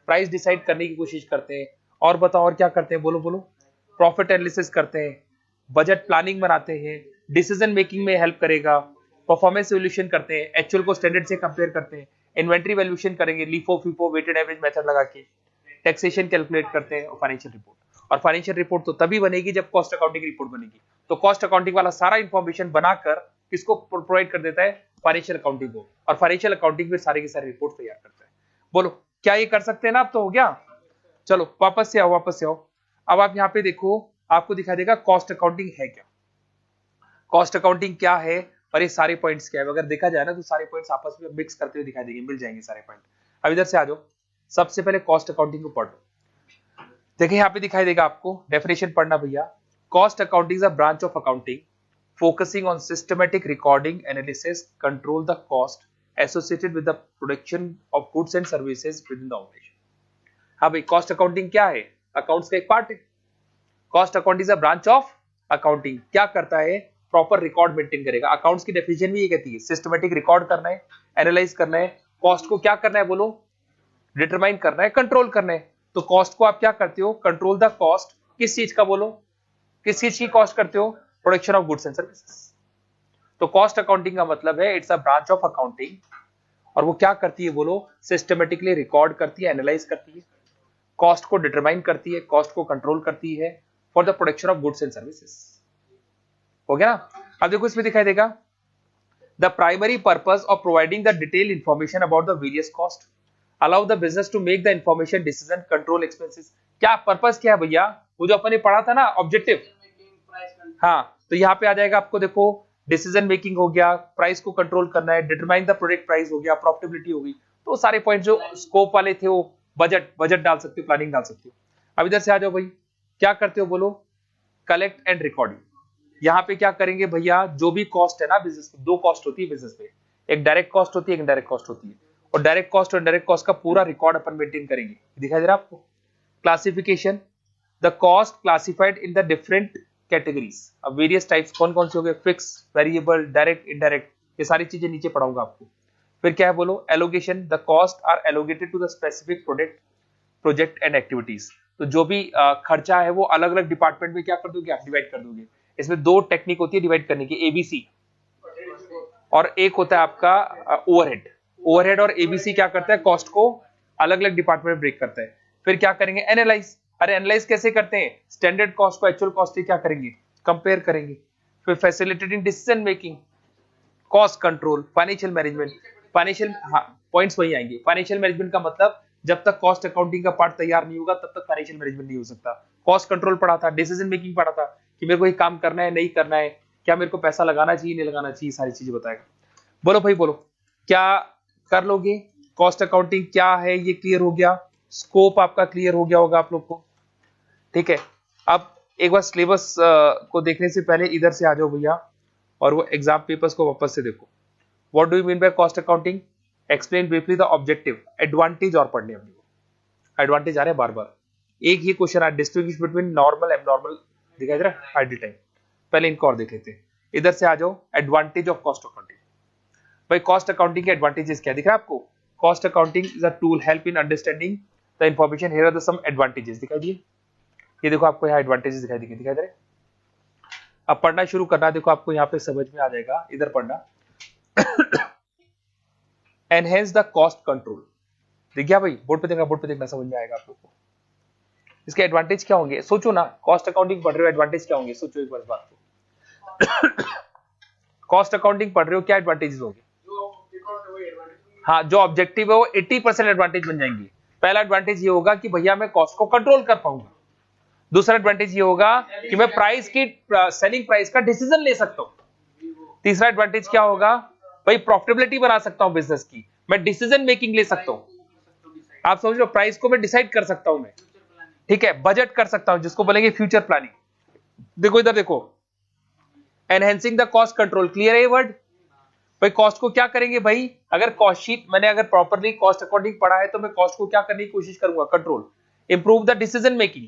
प्राइस डिसाइड करने की कोशिश करते हैं, और बताओ और क्या करते हैं, बोलो बोलो, प्रॉफिट एनालिसिस करते हैं, बजट प्लानिंग बनाते हैं, डिसीजन मेकिंग में हेल्प करेगा, परफॉर्मेंस इवैल्यूएशन करते हैं, एक्चुअल को स्टैंडर्ड से कंपेयर करते हैं, इन्वेंट्री वैल्यूएशन करेंगे LIFO FIFO weighted average method लगा के, टैक्सेशन कैलकुलेट करते हैं, और फाइनेंशियल रिपोर्ट। और फाइनेंशियल रिपोर्ट तो तभी बनेगी जब कॉस्ट अकाउंटिंग रिपोर्ट बनेगी। तो कॉस्ट अकाउंटिंग वाला सारा इंफॉर्मेशन बनाकर किसको प्रोवाइड कर देता है, फाइनेंशियल अकाउंटिंग को, और फाइनेंशियल अकाउंटिंग फिर सारे के सारे रिपोर्ट तैयार करता है। बोलो क्या ये कर सकते हैं ना, अब तो हो गया। चलो वापस से आओ, वापस से आओ। अब आप यहाँ पे देखो, आपको दिखाई देगा कॉस्ट अकाउंटिंग है क्या, कॉस्ट अकाउंटिंग क्या है और ये सारे पॉइंट्स क्या है। अगर देखा जाए ना तो सारे पॉइंट्स आपस में मिक्स करते हुए दिखाई देंगे, मिल जाएंगे सारे पॉइंट। अब इधर से आ जाओ, सबसे पहले कॉस्ट अकाउंटिंग को पढ़ो। देखिए यहाँ पे दिखाई देगा आपको, डेफिनेशन पढ़ना भैया। Cost accounting is a branch of accounting focusing on systematic recording, analysis, control the cost associated with the production of goods and services within the organization। हाँ भाई, कॉस्ट अकाउंटिंग क्या है, अकाउंट्स का एक पार्ट है। Cost accounting is a branch of accounting, क्या करता है, प्रॉपर रिकॉर्ड मेंटेन करेगा। अकाउंट्स की डेफिनेशन भी ये कहती है, सिस्टमेटिक रिकॉर्ड करना है, एनालाइज करना है, कॉस्ट को क्या करना है, बोलो, डिटरमाइन करना है, कंट्रोल करना है। तो कॉस्ट को आप क्या करते हो, कंट्रोल द कॉस्ट, किस चीज का, बोलो, किस चीज की कॉस्ट करते हो, production of goods and services. तो कॉस्ट अकाउंटिंग का मतलब है it's a branch of accounting, और वो क्या करती है, बोलो, सिस्टमेटिकली रिकॉर्ड करती है, एनालाइज करती है, कॉस्ट को डिटरमाइन करती है, कॉस्ट को कंट्रोल करती है for the production of goods and services. हो गया ना। अब देखो इसमें दिखाई देगा, the primary purpose of providing the detail information about the various cost allow the business to make the information decision, control expenses. क्या पर्पस क्या है भैया, वो जो अपन ने पढ़ा था ना, ऑब्जेक्टिव। हाँ, तो यहाँ पे आ जाएगा आपको, देखो, डिसीजन मेकिंग हो गया, प्राइस को कंट्रोल करना है, डिटरमाइन द प्रोडक्ट प्राइस हो गया, प्रॉफिटेबिलिटी होगी। तो सारे पॉइंट जो स्कोप वाले थे वो बजट डाल सकते हो, प्लानिंग डाल सकते हो। अब इधर से आ जाओ भाई, क्या करते हो, बोलो, कलेक्ट एंड रिकॉर्डिंग। यहाँ पे क्या करेंगे भैया, जो भी कॉस्ट है ना बिजनेस में, दो कॉस्ट होती है बिजनेस में, एक डायरेक्ट कॉस्ट होती है, एक इनडायरेक्ट कॉस्ट होती है। और डायरेक्ट कॉस्ट और इनडायरेक्ट कॉस्ट का पूरा रिकॉर्ड अपन मेंटेन करेंगे। दिखाई दे रहा है आपको, classification, the cost classified in the different categories. अब वेरियस टाइप्स कौन कौन से हो गए, फिक्स, वेरिएबल, डायरेक्ट, इनडायरेक्ट, ये सारी चीजें नीचे पढ़ाऊंगा आपको। फिर क्या है, बोलो, allocation, the cost are allocated to the specific project and activities. तो जो भी खर्चा है वो अलग अलग डिपार्टमेंट में क्या कर दोगे, आप डिवाइड कर दोगे। इसमें दो टेक्निक होती है डिवाइड करने की, एबीसी, और एक होता है आपका ओवरहेड। ओवरहेड और एबीसी क्या करता है, कॉस्ट को अलग अलग डिपार्टमेंट में ब्रेक करता है। फिर क्या करेंगे, एनालाइज। अरे एनालाइज कैसे करते हैं, स्टैंडर्ड कॉस्ट को एक्चुअल कॉस्ट से क्या करेंगे, कंपेयर करेंगे। फिर facilitating decision making, cost control, financial management. Financial, हाँ, पॉइंट्स वही आएंगे। फाइनेंशियल मैनेजमेंट का मतलब जब तक कॉस्ट अकाउंटिंग का पार्ट तैयार नहीं होगा तब तक फाइनेंशियल मैनेजमेंट नहीं हो सकता। कॉस्ट कंट्रोल पढ़ा था, डिसीजन मेकिंग पढ़ा था कि मेरे को ये काम करना है नहीं करना है, क्या मेरे को पैसा लगाना चाहिए नहीं लगाना चाहिए, सारी चीजें बताएगा। बोलो भाई बोलो, क्या कर लोगे? कॉस्ट अकाउंटिंग क्या है ये क्लियर हो गया, स्कोप आपका क्लियर हो गया होगा आप लोग को, ठीक है। अब एक बार सिलेबस को देखने से पहले इधर से आ जाओ भैया और वो एग्जाम पेपर्स को वापस से देखो। What do you mean by cost accounting? Explain briefly the objective, advantage और पढ़ने हम लोग, एडवांटेज आ रहे हैं बार बार। एक ही क्वेश्चन आ, डिस्टिंग्विश बिटवीन नॉर्मल एबनॉर्मल दिखाई दे रहा है आइडल टाइम। पहले इनको और देख लेते हैं, इधर से आ जाओ, एडवांटेज ऑफ कॉस्ट अकाउंटिंग। भाई कॉस्ट अकाउंटिंग के एडवांटेजेस क्या दिख रहा है आपको? Cost accounting is a tool help in understanding the information, here are the some advantages दिखाई दिए, ये देखो आपको यहाँ एडवांटेजेस दिखाई दे रहे। अब पढ़ना शुरू करना, देखो आपको यहाँ पे समझ में आ जाएगा, इधर पढ़ना। एनहेंस द कॉस्ट कंट्रोल, दिख गया भाई? बोर्ड पे देखना, बोर्ड पे देखना, समझ में आएगा आप लोग को। इसके एडवांटेज क्या होंगे सोचो ना, कॉस्ट अकाउंटिंग पढ़ रहे हो एडवांटेज क्या होंगे सोचो एक बार इस बात को। कॉस्ट अकाउंटिंग पढ़ रहे हो क्या एडवांटेजेस होंगे? हाँ, जो ऑब्जेक्टिव है वो 80% एडवांटेज बन जाएंगे। पहला एडवांटेज ये होगा कि भैया मैं कॉस्ट को कंट्रोल कर पाऊंगा। दूसरा एडवांटेज ये होगा कि मैं प्राइस की, सेलिंग प्राइस का डिसीजन ले सकता हूं। तीसरा एडवांटेज क्या होगा? भाई प्रॉफिटेबिलिटी बना सकता हूं बिजनेस की, मैं डिसीजन मेकिंग ले सकता हूं। आप समझ लो, प्राइस को मैं डिसाइड कर सकता हूं मैं, ठीक है, बजट कर सकता हूं, जिसको बोलेंगे फ्यूचर प्लानिंग। देखो इधर देखो, enhancing the cost control, clear है ये वर्ड? भाई कॉस्ट को क्या करेंगे भाई? अगर कॉस्ट शीट मैंने अगर प्रॉपर्ली कॉस्ट अकाउंटिंग पढ़ा है तो मैं कॉस्ट को क्या करने की कोशिश करूंगा? Control. Improve the decision making,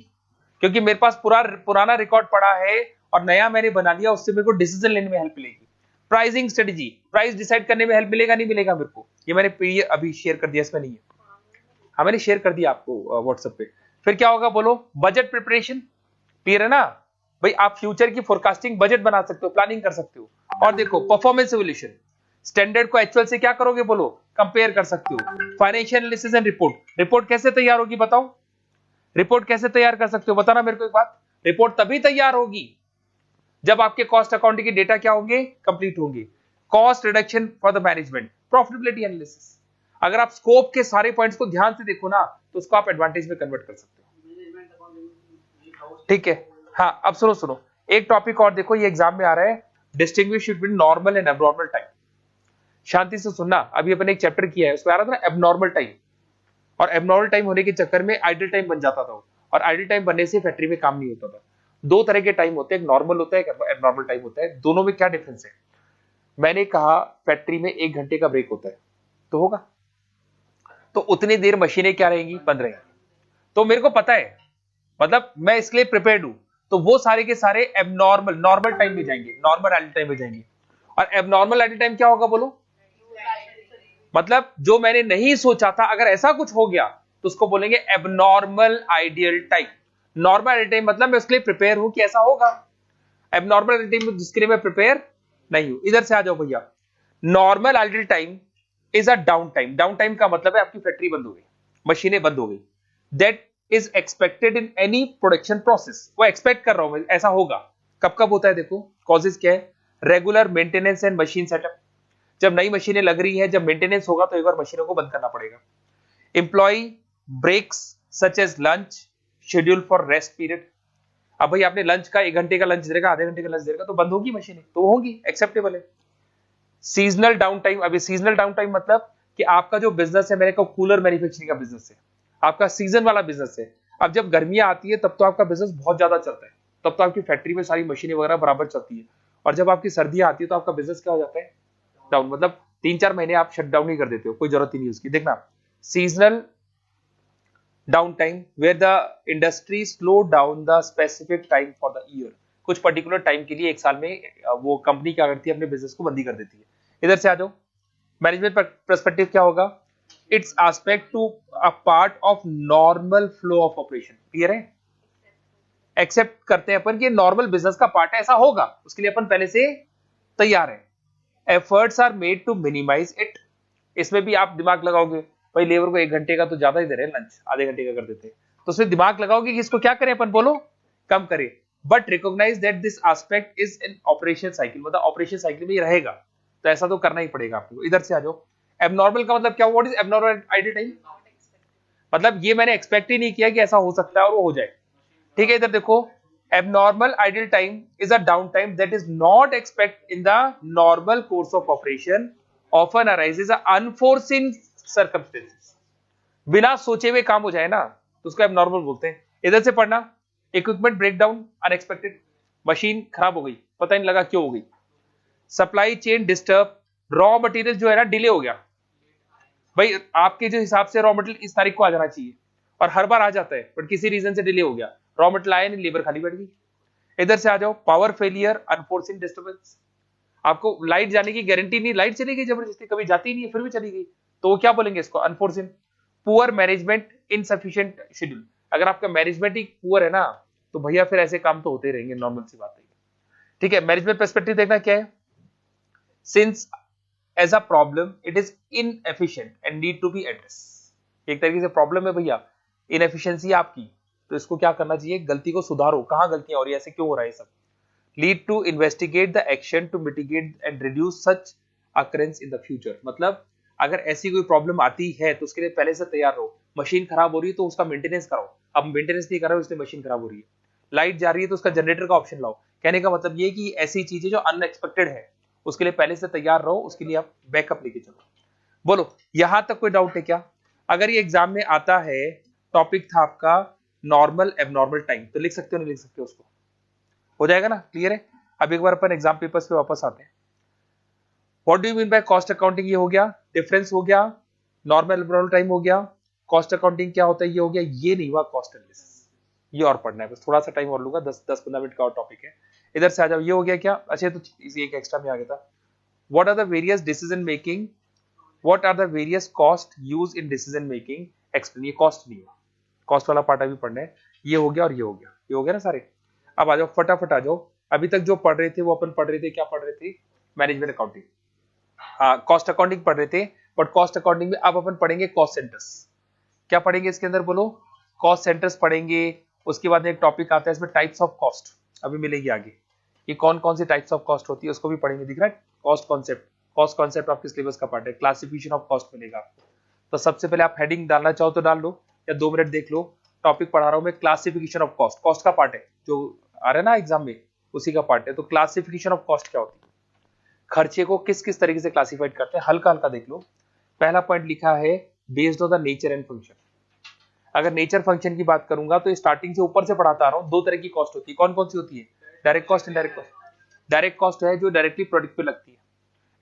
क्योंकि मेरे पास पुराना रिकॉर्ड पड़ा है और नया मैंने बना लिया, उससे मेरे को डिसीजन लेने में हेल्प मिलेगी। प्राइसिंग स्ट्रेटजी, प्राइस डिसाइड करने में हेल्प मिलेगा नहीं मिलेगा मेरे को? ये मैंने अभी शेयर कर दिया, इसमें नहीं है, हाँ मैंने शेयर कर दिया आपको व्हाट्सएप पे। फिर क्या होगा बोलो? बजट प्रिपरेशन, क्लियर है ना भाई? आप फ्यूचर की फोरकास्टिंग, बजट बना सकते हो, प्लानिंग कर सकते हो। और देखो परफॉर्मेंस एवल्यूशन, स्टैंडर्ड को एक्चुअल से क्या करोगे बोलो? कंपेयर कर सकते हो। Financial analysis and report, report कैसे तैयार होगी बताओ? रिपोर्ट कैसे तैयार कर सकते हो बताना मेरे को एक बात? रिपोर्ट तभी तैयार होगी जब आपके कॉस्ट अकाउंटिंग के डेटा क्या होंगे? कंप्लीट होंगे। Cost reduction for the management, profitability analysis, अगर आप स्कोप के सारे पॉइंट्स को ध्यान से देखो ना तो उसको आप एडवांटेज में कन्वर्ट कर सकते हो, ठीक है। हाँ अब सुनो सुनो, एक टॉपिक और देखो, ये एग्जाम में आ रहा है, distinguish between normal and abnormal time. शांति से सुनना, अभी अपन एक चैप्टर किया है उसमें आ रहा था ना एबनॉर्मल टाइम, और एबनॉर्मल टाइम होने के चक्कर में आइडल टाइम बन जाता था, और आइडल टाइम बनने से फैक्ट्री में काम नहीं होता था। दो तरह के टाइम होते हैं, एक नॉर्मल होता है, एक एबनॉर्मल टाइम होता है। दोनों में क्या डिफरेंस है? मैंने कहा फैक्ट्री में 1 घंटे का ब्रेक होता है, तो होगा, तो उतनी देर मशीनें क्या रहेंगी? बंद रहेंगी। तो मेरे को पता है, मतलब मैं इसके लिए प्रिपेयर्ड हूं, तो वो सारे के सारे एबनॉर्मल नॉर्मल टाइम में जाएंगे, नॉर्मल आइडल टाइम में जाएंगे। और एबनॉर्मल आइडल टाइम क्या होगा बोलो? मतलब जो मैंने नहीं सोचा था, अगर ऐसा कुछ हो गया तो उसको बोलेंगे abnormal ideal time. Normal ideal time मतलब मैं उसके लिए प्रिपेयर हूं कि ऐसा होगा। एबनॉर्मल आइडियल टाइम जिसके लिए मैं प्रिपेयर नहीं हूं। इधर से आ जाओ भैया, normal ideal time is a down time. Down time का मतलब है आपकी फैक्ट्री बंद हो गई, मशीनें बंद हो गई, that is expected in any production process. वो एक्सपेक्ट कर रहा हूं मैं ऐसा होगा। कब कब होता है देखो, कॉजेज क्या है? Regular maintenance and machine setup, जब नई मशीनें लग रही है, जब मेंटेनेंस होगा तो एक बार मशीनों को बंद करना पड़ेगा। Employ breaks such as lunch, schedule for rest period. अब भाई आपने लंच का 1 घंटे का लंच देगा, आधे घंटे का लंच देगा, तो बंद होगी मशीनें, तो होगी, एक्सेप्टेबल है। सीजनल डाउन टाइम, अभी सीजनल डाउन टाइम मतलब कि आपका जो बिजनेस है, मेरे को कूलर मैन्युफैक्चरिंग का बिजनेस है, आपका सीजन वाला बिजनेस है। अब जब गर्मियां आती है तब तो आपका बिजनेस बहुत ज्यादा चलता है, तब तो आपकी फैक्ट्री में सारी मशीनें वगैरह बराबर चलती है। और जब आपकी सर्दियां आती है तो आपका बिजनेस क्या हो जाता है? डाउन। मतलब 3-4 महीने आप शट डाउन ही कर देते हो, कोई जरूरत ही नहीं उसकी। देखना, seasonal downtime where the industry slow down the specific time for the year, कुछ पर्टिकुलर टाइम के लिए एक साल में वो कंपनी क्या करती है? अपने बिजनेस को बंदी कर देती है। इधर से आ जाओ, मैनेजमेंट पर्सपेक्टिव क्या होगा? It's aspect to a part of normal flow of operation, clear है? एक्सेप्ट करते हैं अपन कि नॉर्मल बिजनेस का पार्ट है, ऐसा होगा, उसके लिए अपन पहले से तैयार है। Efforts are made to minimise it, इसमें भी आप दिमाग लगाओगे, भाई लेबर को 1 घंटे का तो ज्यादा ही दे रहे हैं, लंच आधे घंटे का कर देते हैं, तो उसमें दिमाग लगाओगे कि इसको क्या करें अपन, बोलो कम करें। But recognise that this aspect is in operation cycle, मतलब ऑपरेशन साइकिल में ये रहेगा, तो ऐसा तो करना ही पड़ेगा आपको। इधर से आ जाओ, एबनॉर्मल का मतलब क्या? What is abnormal idle time? मतलब ये मैंने एक्सपेक्ट ही नहीं किया कि ऐसा हो सकता है और वो हो जाए, ठीक है। इधर देखो, abnormal idle time is a downtime that is not expected in the normal course of operation often arises unforeseen circumstances, बिना सोचे हुए काम हो जाए ना तो उसको एबनॉर्मल बोलते हैं। इधर से पढ़ना, इक्विपमेंट ब्रेकडाउन अनएक्सपेक्टेड, मशीन खराब हो गई, पता नहीं लगा क्यों हो गई। Supply chain disturb, raw material जो है ना डिले हो गया। भाई आपके जो हिसाब से रॉ मटेरियल इस तारीख को आ जाना चाहिए और हर बार आ जाता है, बट किसी रीजन से डिले हो गया, रॉ मटेरियल आया नहीं, लेबर खाली बैठ गई। इधर से आ जाओ, पावर फेलियर अनफोर्सिन डिस्टर्बेंस, आपको लाइट जाने की गारंटी नहीं, लाइट चली गई जबरदस्ती, कभी जाती नहीं है फिर भी चली गई, तो वो क्या बोलेंगे इसको, unforeseen. Poor management insufficient schedule, अगर आपका मैनेजमेंट ही पुअर है ना तो भैया फिर ऐसे काम तो होते रहेंगे, नॉर्मल सी बात है। ठीक है, मैनेजमेंट पर्सपेक्टिव देखना क्या है, since as a problem it is inefficient and need to be address, एक तरीके से प्रॉब्लम है भैया, इनएफिशिएंसी आपकी, तो इसको क्या करना चाहिए, गलती को सुधारो, कहां गलतियां हो रही है, ऐसे क्यों हो रहा है सब। Lead to investigate the action to mitigate and reduce such occurrence in the future, मतलब अगर ऐसी कोई प्रॉब्लम आती है तो उसके लिए पहले से तैयार रहो। मशीन खराब हो रही है तो उसका मेंटेनेंस कराओ, अब मेंटेनेंस नहीं कर रहे हो इसलिए मशीन खराब हो रही है। लाइट जा रही है तो उसका जनरेटर का ऑप्शन लाओ, कहने का मतलब ये कि ऐसी चीजें जो अनएक्सपेक्टेड है उसके लिए पहले से तैयार रहो, उसके लिए आप बैकअप लेके चलो। बोलो यहां तक कोई डाउट है क्या? अगर ये एग्जाम में आता है, टॉपिक था आपका नॉर्मल एबनॉर्मल टाइम, तो लिख सकते हो नहीं लिख सकते हो, उसको हो जाएगा ना, क्लियर है। अब एक बार अपन एग्जाम पेपर्स पे वापस आते हैं। What do you mean by cost accounting, ये हो गया, डिफरेंस हो गया, नॉर्मल एबनॉर्मल टाइम हो गया, कॉस्ट अकाउंटिंग क्या होता है ये हो गया, ये नहीं हुआ कॉस्ट एनालिसिस, ये और पढ़ना है, बस थोड़ा सा टाइम और लूंगा, 10-15 मिनट का और टॉपिक है। इधर से आ जाओ, ये हो गया क्या, अच्छा तो इसी एक एक्स्ट्रा में आ गया था, what are the various decision making, what are the various cost use in decision making explain, ये कॉस्ट नहीं है, कॉस्ट वाला पार्ट अभी पढ़ना है, ये हो गया और ये हो गया, ये हो गया ना सारे। अब आ जाओ फटाफट आ जाओ, अभी तक जो पढ़ रहे थे वो अपन पढ़ रहे थे, क्या पढ़ रहे थे, मैनेजमेंट अकाउंटिंग, कॉस्ट अकाउंटिंग पढ़ रहे थे, बट कॉस्ट अकाउंटिंग में अब अपन पढ़ेंगे कॉस्ट सेंटर्स। क्या पढ़ेंगे इसके अंदर बोलो, कॉस्ट सेंटर्स पढ़ेंगे। उसके बाद एक टॉपिक आता है इसमें टाइप्स ऑफ कॉस्ट, अभी मिलेगी आगे, ये कौन कौन सी टाइप्स ऑफ कॉस्ट होती है उसको भी पढ़ेंगे, दिख रहा है, कॉस्ट कॉन्सेप्ट, कॉस्ट कॉन्सेप्ट आपके सिलेबस का पार्ट है, क्लासिफिकेशन ऑफ कॉस्ट मिलेगा आपको। तो सबसे पहले आप हेडिंग डालना चाहो तो डाल लो, या 2 मिनट देख लो, टॉपिक पढ़ा रहा हूं मैं क्लासिफिकेशन ऑफ कॉस्ट, कॉस्ट का पार्ट है जो आ रहा है ना एग्जाम में, उसी का पार्ट है। तो क्लासिफिकेशन ऑफ कॉस्ट क्या होती है, खर्चे को किस किस तरीके से क्लासिफाइड करते हैं, हल्का हल्का देख लो। पहला पॉइंट लिखा है based on the nature and function, अगर नेचर फंक्शन की बात करूंगा तो स्टार्टिंग से ऊपर से पढ़ाता आ रहा हूं, 2 तरह की कॉस्ट होती है, कौन कौन सी होती है, direct cost, indirect cost. Direct cost है जो डायरेक्टली प्रोडक्ट पे लगती है,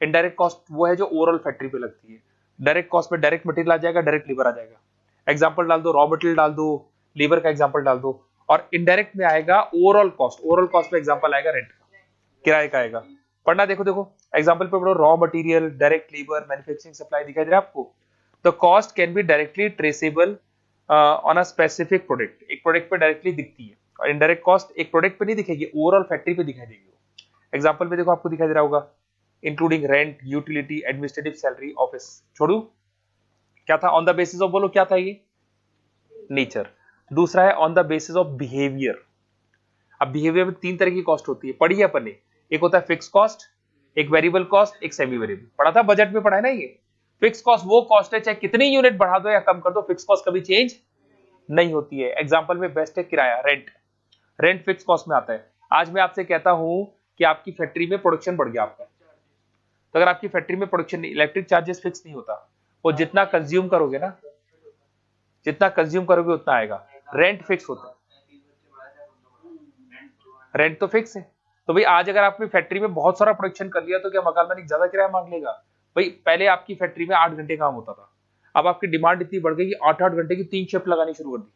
इनडायरेक्ट कॉस्ट वो है जो ओवरऑल फैक्ट्री पे लगती है। डायरेक्ट कॉस्ट में डायरेक्ट मटेरियल आ जाएगा, डायरेक्ट लेबर आ जाएगा, एग्जांपल डाल दो, रॉ मटेरियल डाल दो, लेबर का एग्जांपल डाल दो। और इनडायरेक्ट में आएगा ओवरऑल कॉस्ट, ओवरऑल कॉस्ट में एग्जांपल आएगा रेंट का, किराए का आएगा। पढ़ना देखो देखो एग्जांपल पे पढ़ो, raw material, direct labour, manufacturing supply, दिखाई दे रहा है आपको। The cost can be directly traceable on a specific product, एक प्रोडक्ट पे डायरेक्टली दिखती है, और इनडायरेक्ट कॉस्ट एक प्रोडक्ट पे नहीं दिखेगी, ओवरऑल फैक्ट्री पे दिखाई देगी। एग्जांपल में देखो आपको दिखाई दे रहा होगा, including rent, utility, administrative salary, office. छोड़ू क्या था, ऑन द बेसिस ऑफ, बोलो क्या था ये, नेचर। दूसरा है on the basis of behaviour. अब बिहेवियर में 3 तरह की कॉस्ट होती है, पढ़ी है अपन ने, एक होता है फिक्स कॉस्ट, एक वेरिएबल कॉस्ट, एक सेमी वेरिएबल, पढ़ा था बजट में, पढ़ा है ना। ये फिक्स कॉस्ट वो कॉस्ट है चाहे कितनी यूनिट बढ़ा दो या कम कर दो, फिक्स कॉस्ट कभी चेंज नहीं होती है। एग्जांपल में बेस्ट है किराया, रेंट, रेंट फिक्स कॉस्ट में आता है। आज मैं आपसे कहता हूं कि आपकी फैक्ट्री में प्रोडक्शन बढ़ गया आपका, तो अगर आपकी फैक्ट्री में प्रोडक्शन नहीं, इलेक्ट्रिक चार्जेस फिक्स नहीं होता, वो जितना कंज्यूम करोगे ना, जितना कंज्यूम करोगे उतना आएगा। रेंट फिक्स होता है, रेंट तो फिक्स है। तो भाई आज अगर आपकी फैक्ट्री में बहुत सारा प्रोडक्शन कर लिया तो क्या मकान मालिक ज्यादा किराया मांग लेगा? भाई पहले आपकी फैक्ट्री में 8 घंटे काम होता था, अब आपकी डिमांड इतनी बढ़ गई कि 8-8 घंटे की 3 शिफ्ट लगानी शुरू कर दी,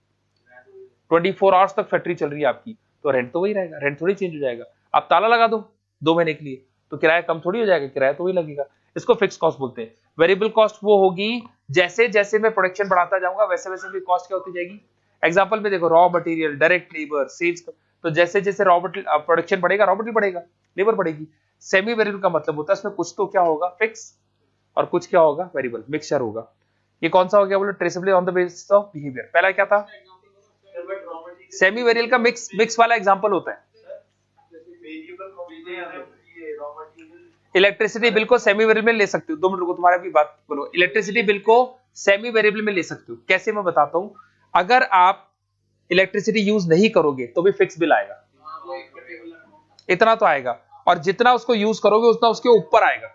24 आवर्स तक फैक्ट्री चल रही है आपकी, तो रेंट तो वही रहेगा, रेंट थोड़ी चेंज हो जाएगा। आप ताला लगा दो 2 महीने के लिए तो किराया कम थोड़ी हो जाएगा, किराया तो वही लगेगा। इसको फिक्स कॉस्ट बोलते हैं। वेरिएबल कॉस्ट वो होगी जैसे जैसे मैं प्रोडक्शन बढ़ाता जाऊंगा वैसे वैसे मेरी कॉस्ट क्या होती जाएगी। एग्जांपल में देखो, raw material, direct labour, sales, तो जैसे जैसे रॉ मटेरियल प्रोडक्शन बढ़ेगा रॉ मटेरियल बढ़ेगा, लेबर बढ़ेगी। सेमी वेरिएबल का मतलब होता है इसमें कुछ तो क्या होगा फिक्स और कुछ क्या होगा वेरिएबल, मिक्सचर होगा। ये कौन सा हो गया बोलो, traceable on the basis of behaviour. पहला क्या था, सेमी वेरिएबल का मिक्स वाला एग्जांपल होता है। इलेक्ट्रिसिटी बिल को सेमी वेरिएबल में ले सकते हो, 2 मिनट रुको, तुम्हारा भी बात बोलो। इलेक्ट्रिसिटी बिल को सेमी वेरिएबल में ले सकते हो, कैसे मैं बताता हूं। अगर आप इलेक्ट्रिसिटी यूज नहीं करोगे तो भी फिक्स बिल आएगा, इतना तो आएगा, और जितना उसको यूज करोगे उतना उसके ऊपर आएगा,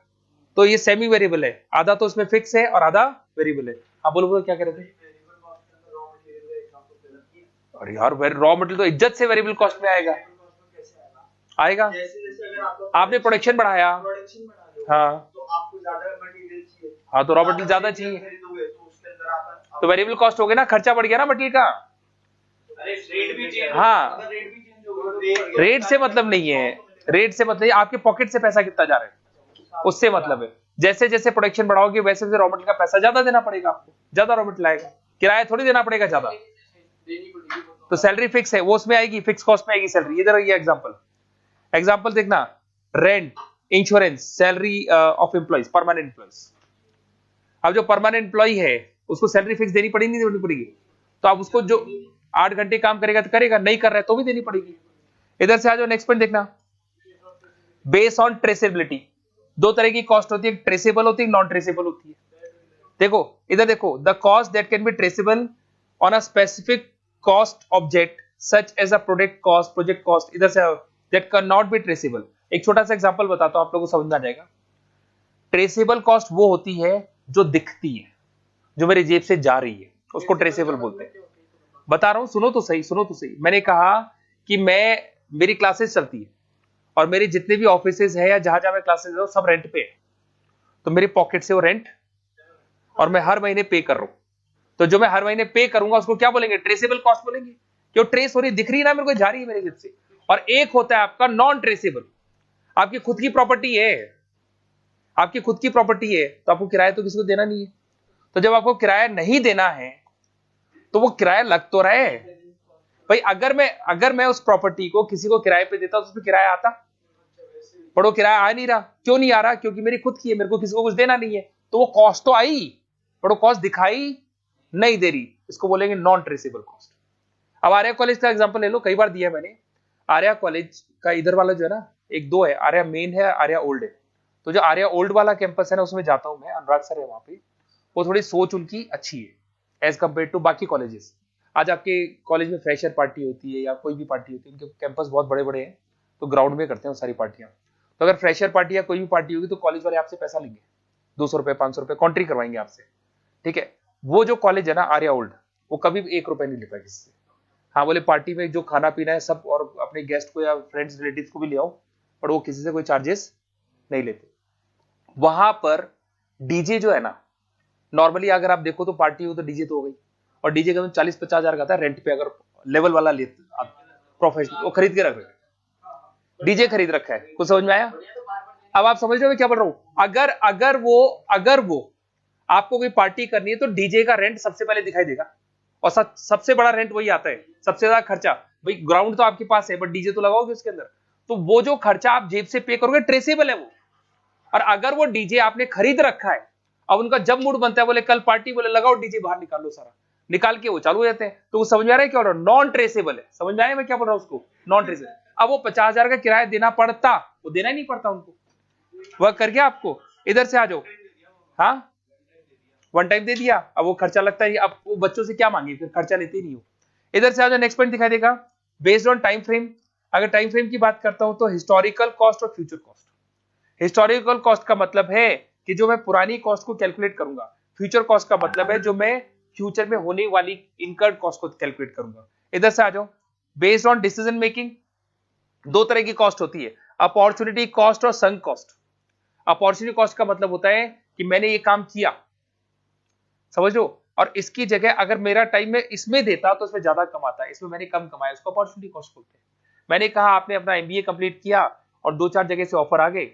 तो ये सेमी वेरिएबल है, आधा तो उसमें फिक्स है और आधा वेरिएबल है। हाँ बोलो बोलो क्या कह रहे थे? अरे यार रॉ मटेरियल तो इज्जत से वेरिएबल कॉस्ट में आएगा, आएगा। आपने प्रोडक्शन बढ़ाया, हाँ हाँ, तो रॉ मटेरियल ज्यादा चाहिए, तो वेरिएबल कॉस्ट हो गया ना, खर्चा बढ़ गया ना मटेरियल का। हाँ, रेट से मतलब नहीं है, रेट से मतलब आपके पॉकेट से पैसा कितना जा रहा है उससे मतलब है। जैसे जैसे प्रोडक्शन बढ़ाओगे वैसे वैसे रॉ मटेरियल का पैसा ज्यादा देना पड़ेगा आपको, ज्यादा रॉ मटेरियल आएगा, किराया थोड़ी देना पड़ेगा ज्यादा। तो सैलरी फिक्स है, वो उसमें आएगी, फिक्स कॉस्ट में आएगी सैलरी। इधर ये एग्जांपल देखना, rent, insurance, salary of employees, permanent employees. अब जो परमानेंट एम्प्लॉय है उसको सैलरी फिक्स देनी पड़ेगी नहीं देनी पड़ेगी? तो आप उसको जो 8 घंटे काम करेगा तो करेगा, नहीं कर रहा है तो भी देनी पड़ेगी। इधर से आ जाओ, नेक्स्ट पॉइंट देखना, बेस ऑन ट्रेसेबिलिटी। दो तरह की कॉस्ट होती है, ट्रेसेबल होती है, नॉन ट्रेसेबल होती है। देखो इधर देखो, the cost that can be traceable on a specific cost object such as a product cost. इधर से that can not be traceable. एक छोटा सा एग्जांपल बताता हूं, आप लोगों को समझ में आ जाएगा। ट्रेसेबल कॉस्ट वो होती है जो दिखती है, जो मेरी जेब से जा रही है, उसको ट्रेसेबल बोलते हैं। बता रहा हूं, सुनो तो सही। मैंने कहा कि मेरी क्लासेस चलती है और मेरे जितने भी ऑफिसेज है या जहां जहां मैं क्लासेस दे सब रेंट पे है, तो मेरे पॉकेट से वो रेंट और मैं हर महीने पे कर रहा हूं। तो जो मैं हर महीने पे करूंगा उसको क्या बोलेंगे? ट्रेसेबल कॉस्ट बोलेंगे, क्यों ट्रेस हो रही, दिख रही है ना मेरे को, जा रही है मेरे जेब से। और एक होता है आपका नॉन ट्रेसेबल, आपकी खुद की प्रॉपर्टी है, तो आपको किराया तो किसी को देना नहीं है। तो जब आपको किराया नहीं देना है तो वो किराया लग तो रहा है भाई। अगर मैं उस प्रॉपर्टी को किसी को किराए पे देता तो उसमें किराया आता, पर वो किराया आ नहीं रहा। क्यों नहीं आ रहा? क्योंकि मेरी खुद की है, मेरे को किसी को कुछ देना नहीं है, तो वो कॉस्ट तो आई पर वो कॉस्ट दिखाई नहीं दे रही, इसको बोलेंगे नॉन ट्रेसेबल कॉस्ट। अब आर्या कॉलेज का एग्जांपल ले लो, कई बार दिया है मैंने। आर्या कॉलेज का इधर वाला जो है ना, एक दो है, आर्या मेन है, आर्या ओल्ड है। तो जो आर्या ओल्ड वाला कैंपस है ना, उसमें जाता हूं मैं, अनुराग सर है वहां पे। वो थोड़ी सोच उनकी अच्छी है एज कंपेयर टू बाकी कॉलेजेस। आज आपके कॉलेज में फ्रेशर पार्टी होती है या कोई भी पार्टी होती है, उनके कैंपस बहुत बड़े बड़े हैं, तो ग्राउंड में करते हैं वो सारी पार्टियां। तो अगर फ्रेशर पार्टी या कोई भी पार्टी होगी तो कॉलेज वाले आपसे पैसा लेंगे, 200 रुपए 500 रुपए कॉन्ट्री करवाएंगे आपसे, ठीक है। वो जो कॉलेज है ना आर्या ओल्ड, वो कभी भी 1 रुपए नहीं लेता किसी से। हाँ बोले पार्टी में जो खाना पीना है सब, और अपने गेस्ट को या फ्रेंड्स रिलेटिव्स को भी ले आओ, पर वो किसी से कोई चार्जेस नहीं लेते। वहां पर डीजे जो है ना, नॉर्मली अगर आप देखो तो पार्टी हो तो डीजे तो हो गई, और डीजे का 40-50 हजार का था रेंट पे, अगर लेवल वाला लेते प्रोफेशनल, वो खरीद के रख रहे हैं, डीजे खरीद रखा है। कुछ समझ में आया? अब आप समझ रहे हो मैं क्या बोल रहा हूं? अगर वो आपको कोई पार्टी करनी है तो डीजे का रेंट सबसे पहले दिखाई देगा, और सबसे बड़ा रेंट वही आता है, सबसे ज्यादा खर्चा। भाई ग्राउंड तो आपके पास है बट डीजे तो लगाओगे उसके अंदर, तो वो जो खर्चा आप जेब से पे करोगे ट्रेसेबल है वो। और अगर वो डीजे आपने खरीद रखा है, अब उनका जब मूड बनता है, बोले कल पार्टी, बोले लगाओ डीजे, बाहर निकालो सारा, निकाल के वो चालू हो जाते हैं। तो वो समझ में आ रहा है क्या बोल रहा हूं? नॉन ट्रेसेबल है। समझ में आया मैं क्या बोल रहा हूं उसको? Non traceable. अब वो 50,000 का किराया देना पड़ता, वो देना ही नहीं पड़ता उनको, वह कर गया आपको। इधर से आ जाओ, हाँ वन टाइम दे दिया, अब वो खर्चा लगता है, अब वो बच्चों से क्या मांगे, फिर खर्चा लेते ही नहीं हो। इधर से आ जाओ, नेक्स्ट पॉइंट दिखाई देगा, बेस्ड ऑन टाइम फ्रेम। अगर टाइम फ्रेम की बात करता हूं तो हिस्टोरिकल कॉस्ट और फ्यूचर कॉस्ट। हिस्टोरिकल कॉस्ट का मतलब है कि जो मैं पुरानी कॉस्ट को कैलकुलेट करूंगा, फ्यूचर कॉस्ट का मतलब है जो मैं फ्यूचर में होने वाली इनकर्ड कॉस्ट को कैलकुलेट करूंगा। इधर से आ जाओ, बेस्ड ऑन डिसीजन मेकिंग। दो तरह की कॉस्ट होती है, अपॉर्चुनिटी कॉस्ट और संक कॉस्ट। अपॉर्चुनिटी कॉस्ट का मतलब होता है कि मैंने ये काम किया, समझ लो, और इसकी जगह अगर मेरा टाइम में इसमें देता तो इसमें ज्यादा कमाता है, इसमें मैंने कम कमाया, उसको अपॉर्चुनिटी कॉस्ट बोलते हैं। मैंने कहा आपने अपना एमबीए कंप्लीट किया और 2-4 जगह से ऑफर आ गए,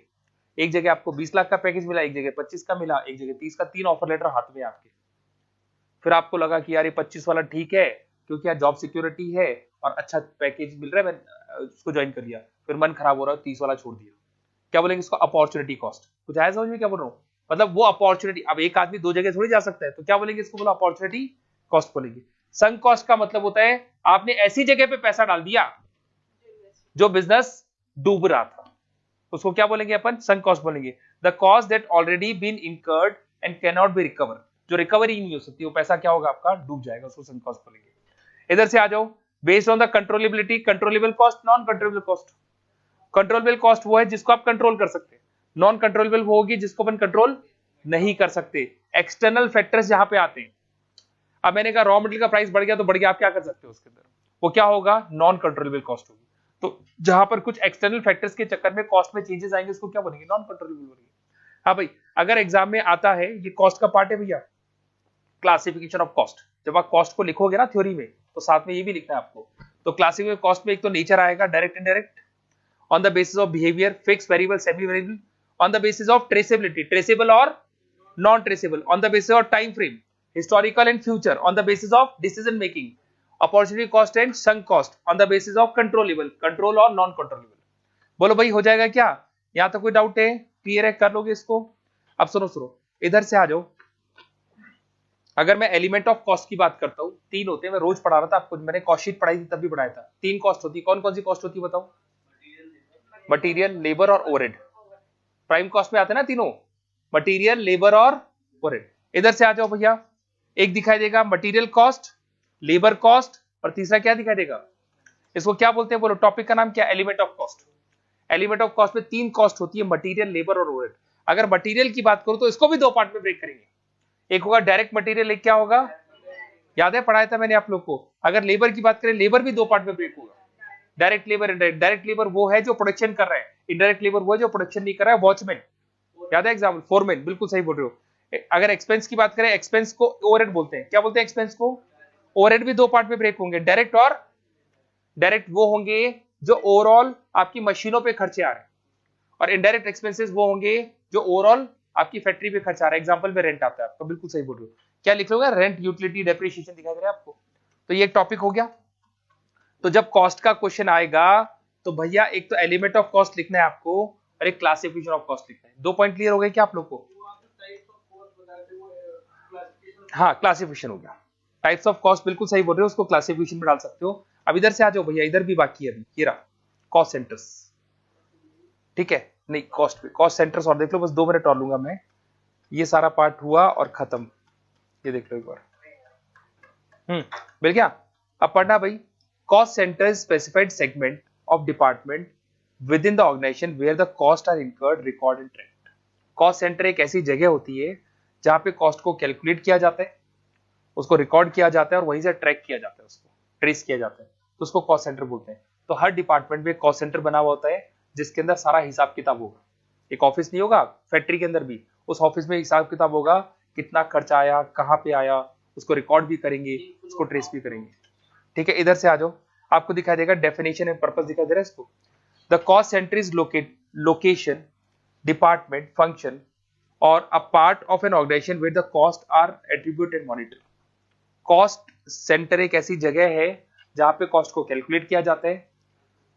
एक जगह आपको 20 लाख का पैकेज मिला, एक जगह 25 का मिला, एक जगह 30 का, 3 ऑफर लेटर हाथ में आपके। फिर आपको लगा कि यार ये 25 वाला ठीक है क्योंकि यार जॉब सिक्योरिटी है और अच्छा पैकेज मिल रहा है, मैं उसको ज्वाइन कर लिया। फिर मन खराब हो रहा है, 30 वाला छोड़ दिया। क्या बोलेंगे इसको? Opportunity cost. कुछ आया समझ में क्या बोल रहा हूँ? मतलब वो अपॉर्चुनिटी, अब एक आदमी 2 जगह थोड़ी जा सकता है, तो क्या बोलेंगे इसको? बोला अपॉर्चुनिटी कॉस्ट बोलेंगे। संक कॉस्ट का मतलब होता है आपने ऐसी जगह पे पैसा डाल दिया जो बिजनेस डूब रहा था, उसको क्या बोलेंगे अपन? संक कॉस्ट बोलेंगे। The cost that already been incurred and can not be recover, जो रिकवरी नहीं हो सकती, वो पैसा क्या होगा आपका? डूब जाएगा, उसको संक कॉस्ट बोलेंगे। इधर से आ जाओ, based on the controllability, controllable cost, non controllable cost. Controllable cost वो है जिसको आप कंट्रोल कर सकते हैं, नॉन कंट्रोलेबल वो होगी जिसको अपन कंट्रोल नहीं कर सकते, एक्सटर्नल फैक्टर्स जहां पे आते हैं। अब मैंने कहा रॉ मटेरियल का प्राइस बढ़ गया तो बढ़ गया, आप क्या कर सकते हो उसके अंदर, वो क्या होगा, नॉन कंट्रोलेबल कॉस्ट होगी। तो जहां पर कुछ एक्सटर्नल फैक्टर्स के चक्कर में कॉस्ट में चेंजेस आएंगे उसको क्या बनेंगे, नॉन कंट्रोलेबल बनेंगे। हाँ भाई, अगर एग्जाम में आता है, ये कॉस्ट का पार्ट है भैया, क्लासिफिकेशन ऑफ कॉस्ट। जब आप कॉस्ट को लिखोगे ना थ्योरी में, तो साथ में ये भी लिखना है आपको। तो क्लासिफिकेशन कॉस्ट में एक तो नेचर आएगा, direct indirect, on the basis of behaviour, fixed variable, semi variable, on the basis of traceability, traceable और non traceable, on the basis of time frame, historical and future, on the basis of decision making, opportunity cost and sunk cost, on the basis of controllable, control और non controllable। बोलो भाई हो जाएगा क्या, यहां तक कोई डाउट है, क्लियर है, कर लोगे इसको। अब सुनो इधर से आ जाओ। अगर मैं एलिमेंट ऑफ कॉस्ट की बात करता हूं, तीन होते हैं, मैं रोज पढ़ा रहा था आपको, मैंने कॉस्ट शीट पढ़ाई थी तब भी पढ़ाया था। तीन कॉस्ट होती है, कौन कौन सी कॉस्ट होती है बताओ, मटीरियल, लेबर और ओवरहेड। प्राइम कॉस्ट में आते हैं ना तीनों, मटीरियल, लेबर और ओवरहेड। इधर से आ जाओ भैया, एक दिखाई देगा मटेरियल कॉस्ट, लेबर कॉस्ट, और तीसरा क्या दिखाई देगा, इसको क्या बोलते हैं बोलो, टॉपिक का नाम क्या, element of cost. Element of cost में तीन कॉस्ट होती है, मटेरियल, लेबर और ओवरहेड। अगर मटेरियल की बात करूं तो इसको भी दो पार्ट में ब्रेक करेंगे, एक होगा डायरेक्ट मटेरियल, एक क्या होगा, याद है पढ़ाया था मैंने आप लोग को। अगर लेबर की बात करें, लेबर भी दो पार्ट में ब्रेक होगा, direct labour, indirect. Direct labour वो है जो प्रोडक्शन कर रहा है, इनडायरेक्ट लेबर वो है जो प्रोडक्शन नहीं कर रहा है, वॉचमैन, याद है एग्जाम्पल, फोरमैन, बिल्कुल सही बोल रहे हो। अगर एक्सपेंस की बात करें, एक्सपेंस को ओवरहेड बोलते हैं, क्या बोलते हैं एक्सपेंस को, ओवरहेड भी दो पार्ट में ब्रेक होंगे, डायरेक्ट और डायरेक्ट वो होंगे जो ओवरऑल आपकी मशीनों पे खर्चे आ रहे हैं, और इनडायरेक्ट एक्सपेंसेस वो होंगे जो ओवरऑल आपकी फैक्ट्री पे खर्चा आ रहा है। एग्जांपल में रेंट आता है आपका, बिल्कुल सही बोल रहे हो। क्या लिख लोगे, रेंट, यूटिलिटी, डेप्रिसिएशन दिखाई दे रहा है आपको। तो ये एक टॉपिक हो गया। तो जब कॉस्ट का क्वेश्चन आएगा तो भैया एक तो एलिमेंट ऑफ कॉस्ट लिखना है आपको, और एक क्लासिफिकेशन ऑफ कॉस्ट लिखना है। दो पॉइंट क्लियर हो गए क्या आप लोग को, हाँ क्लासिफिकेशन हो गया, टाइप्स ऑफ कॉस्ट, बिल्कुल सही बोल रहे हो, उसको क्लासिफिकेशन में डाल सकते हो। अब इधर से आ जाओ भैया, इधर भी बाकी है अभी, ये रहा कॉस्ट सेंटर्स, ठीक है, नहीं कॉस्ट पे, कॉस्ट सेंटर्स और देख लो, बस 2 मिनट और लूंगा मैं, ये सारा पार्ट हुआ और खत्म, ये देख लो एक बार, मिल गया। अब पढ़ना भाई, cost centre specified segment of department within the organisation where the cost are incurred, record and tracked. Cost centre एक ऐसी जगह होती है जहां पे कॉस्ट को कैलकुलेट किया जाता है, उसको रिकॉर्ड किया जाता है, और वहीं से ट्रैक किया जाता है, उसको ट्रेस किया जाता है, तो उसको कॉस्ट सेंटर बोलते हैं। तो हर डिपार्टमेंट में कॉस्ट सेंटर बना हुआ होता है जिसके अंदर सारा हिसाब किताब होगा। एक ऑफिस नहीं होगा, फैक्ट्री के अंदर भी, उस ऑफिस में हिसाब किताब होगा, कितना खर्चा आया, कहाँ पे आया, उसको रिकॉर्ड भी करेंगे, उसको ट्रेस भी करेंगे, ठीक है। इधर से आ जाओ, आपको दिखाई देगा डेफिनेशन एंड पर्पस दिखाई दे रहा है इसको। The cost centre is location, department, function और a part of an organisation where the cost are attribute and monitor. Cost centre एक ऐसी जगह है जहां पे कॉस्ट को कैलकुलेट किया जाता है,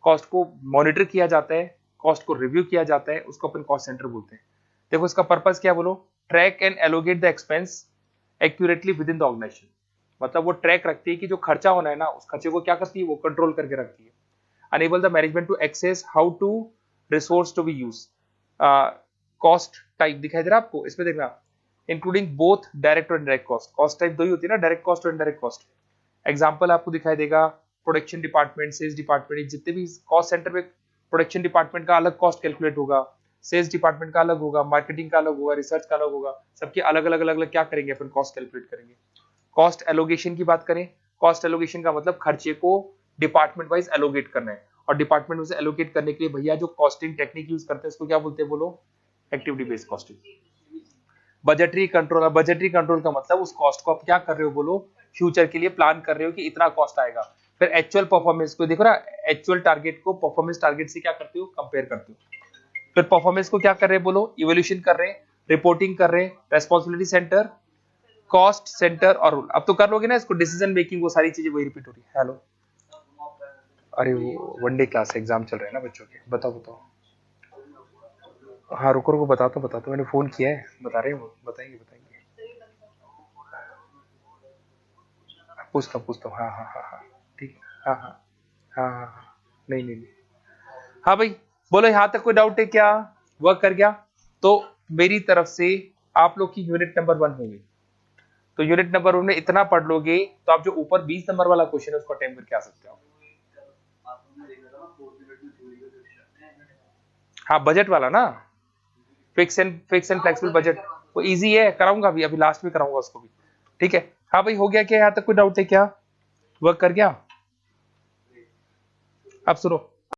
कॉस्ट को मॉनिटर किया जाता है, कॉस्ट को रिव्यू किया जाता है, उसको अपन कॉस्ट सेंटर बोलते हैं। देखो इसका पर्पस क्या बोलो, track and allocate the expense accurately within the organisation. मतलब वो ट्रैक रखती है कि जो खर्चा होना है ना, उस खर्चे को क्या करती है, वो कंट्रोल करके रखती है। Enable the management to access how to resource to be use. Cost type दिखाई दे रहा है आपको, इसमें देखना, इंक्लूडिंग बोथ डायरेक्ट और इनडायरेक्ट कॉस्ट। कॉस्ट टाइप दो ही होती है ना, डायरेक्ट कॉस्ट और इनडायरेक्ट कॉस्ट। एग्जांपल आपको दिखाई देगा, प्रोडक्शन डिपार्टमेंट, सेल्स डिपार्टमेंट, जितने भी कॉस्ट सेंटर में, प्रोडक्शन डिपार्टमेंट का अलग कॉस्ट कैलकुलेट होगा, सेल्स डिपार्टमेंट का अलग होगा, मार्केटिंग का अलग होगा, रिसर्च का अलग होगा, सबके अलग अलग अलग अलग क्या करेंगे अपन, कॉस्ट कैलकुलेट करेंगे। कॉस्ट एलोकेशन की बात करें, कॉस्ट एलोकेशन का मतलब खर्चे को डिपार्टमेंट वाइज एलोकेट करना है, और डिपार्टमेंट वाइज एलोकेट करने के लिए भैया जो कॉस्टिंग टेक्निक यूज करते हैं उसको क्या बोलते हैं बोलो, activity based costing. Budgetary control, budgetary control का मतलब उस कॉस्ट को आप क्या कर रहे हो बोलो, फ्यूचर के लिए प्लान कर रहे हो कि इतना कॉस्ट आएगा। फिर एक्चुअल परफॉर्मेंस को देखो ना, एक्चुअल टारगेट को परफॉर्मेंस टारगेट से क्या करते हो, कंपेयर करते हो। फिर परफॉर्मेंस को क्या कर रहे हैं बोलो, इवोल्यूशन कर रहे हैं, रिपोर्टिंग कर रहे हैं, रेस्पॉन्सिबिलिटी सेंटर, कॉस्ट सेंटर और रूल। अब तो कर लोगे ना इसको, डिसीजन मेकिंग, वो सारी चीजें वही रिपीट हो रही है। हेलो, अरे वो वनडे क्लास एग्जाम चल रहे हैं ना बच्चों के, बताओ बताओ, हाँ रुको रुको, बताता हूँ, मैंने फोन किया है, बता रहे हैं वो, बताएंगे पूछता हूँ, हाँ हाँ हाँ हाँ ठीक है, हाँ हाँ हाँ हाँ हाँ, नहीं, हाँ भाई बोलो, यहाँ तक कोई डाउट है क्या, वर्क कर गया? तो मेरी तरफ से आप लोग की यूनिट नंबर 1 होगी। तो यूनिट नंबर 1 में इतना पढ़ लोगे तो आप जो ऊपर 20 नंबर वाला क्वेश्चन है उसको अटेम्प्ट करके आ सकते हो। हाँ बजट वाला ना, फिक्स एंड फ्लेक्सिबल बजट, वो इजी है, कराऊंगा अभी, अभी लास्ट में कराऊंगा उसको भी। ठीक है, हाँ भाई हो गया क्या, यहाँ तक कोई डाउट है क्या, वर्क कर गया? अब सुनो,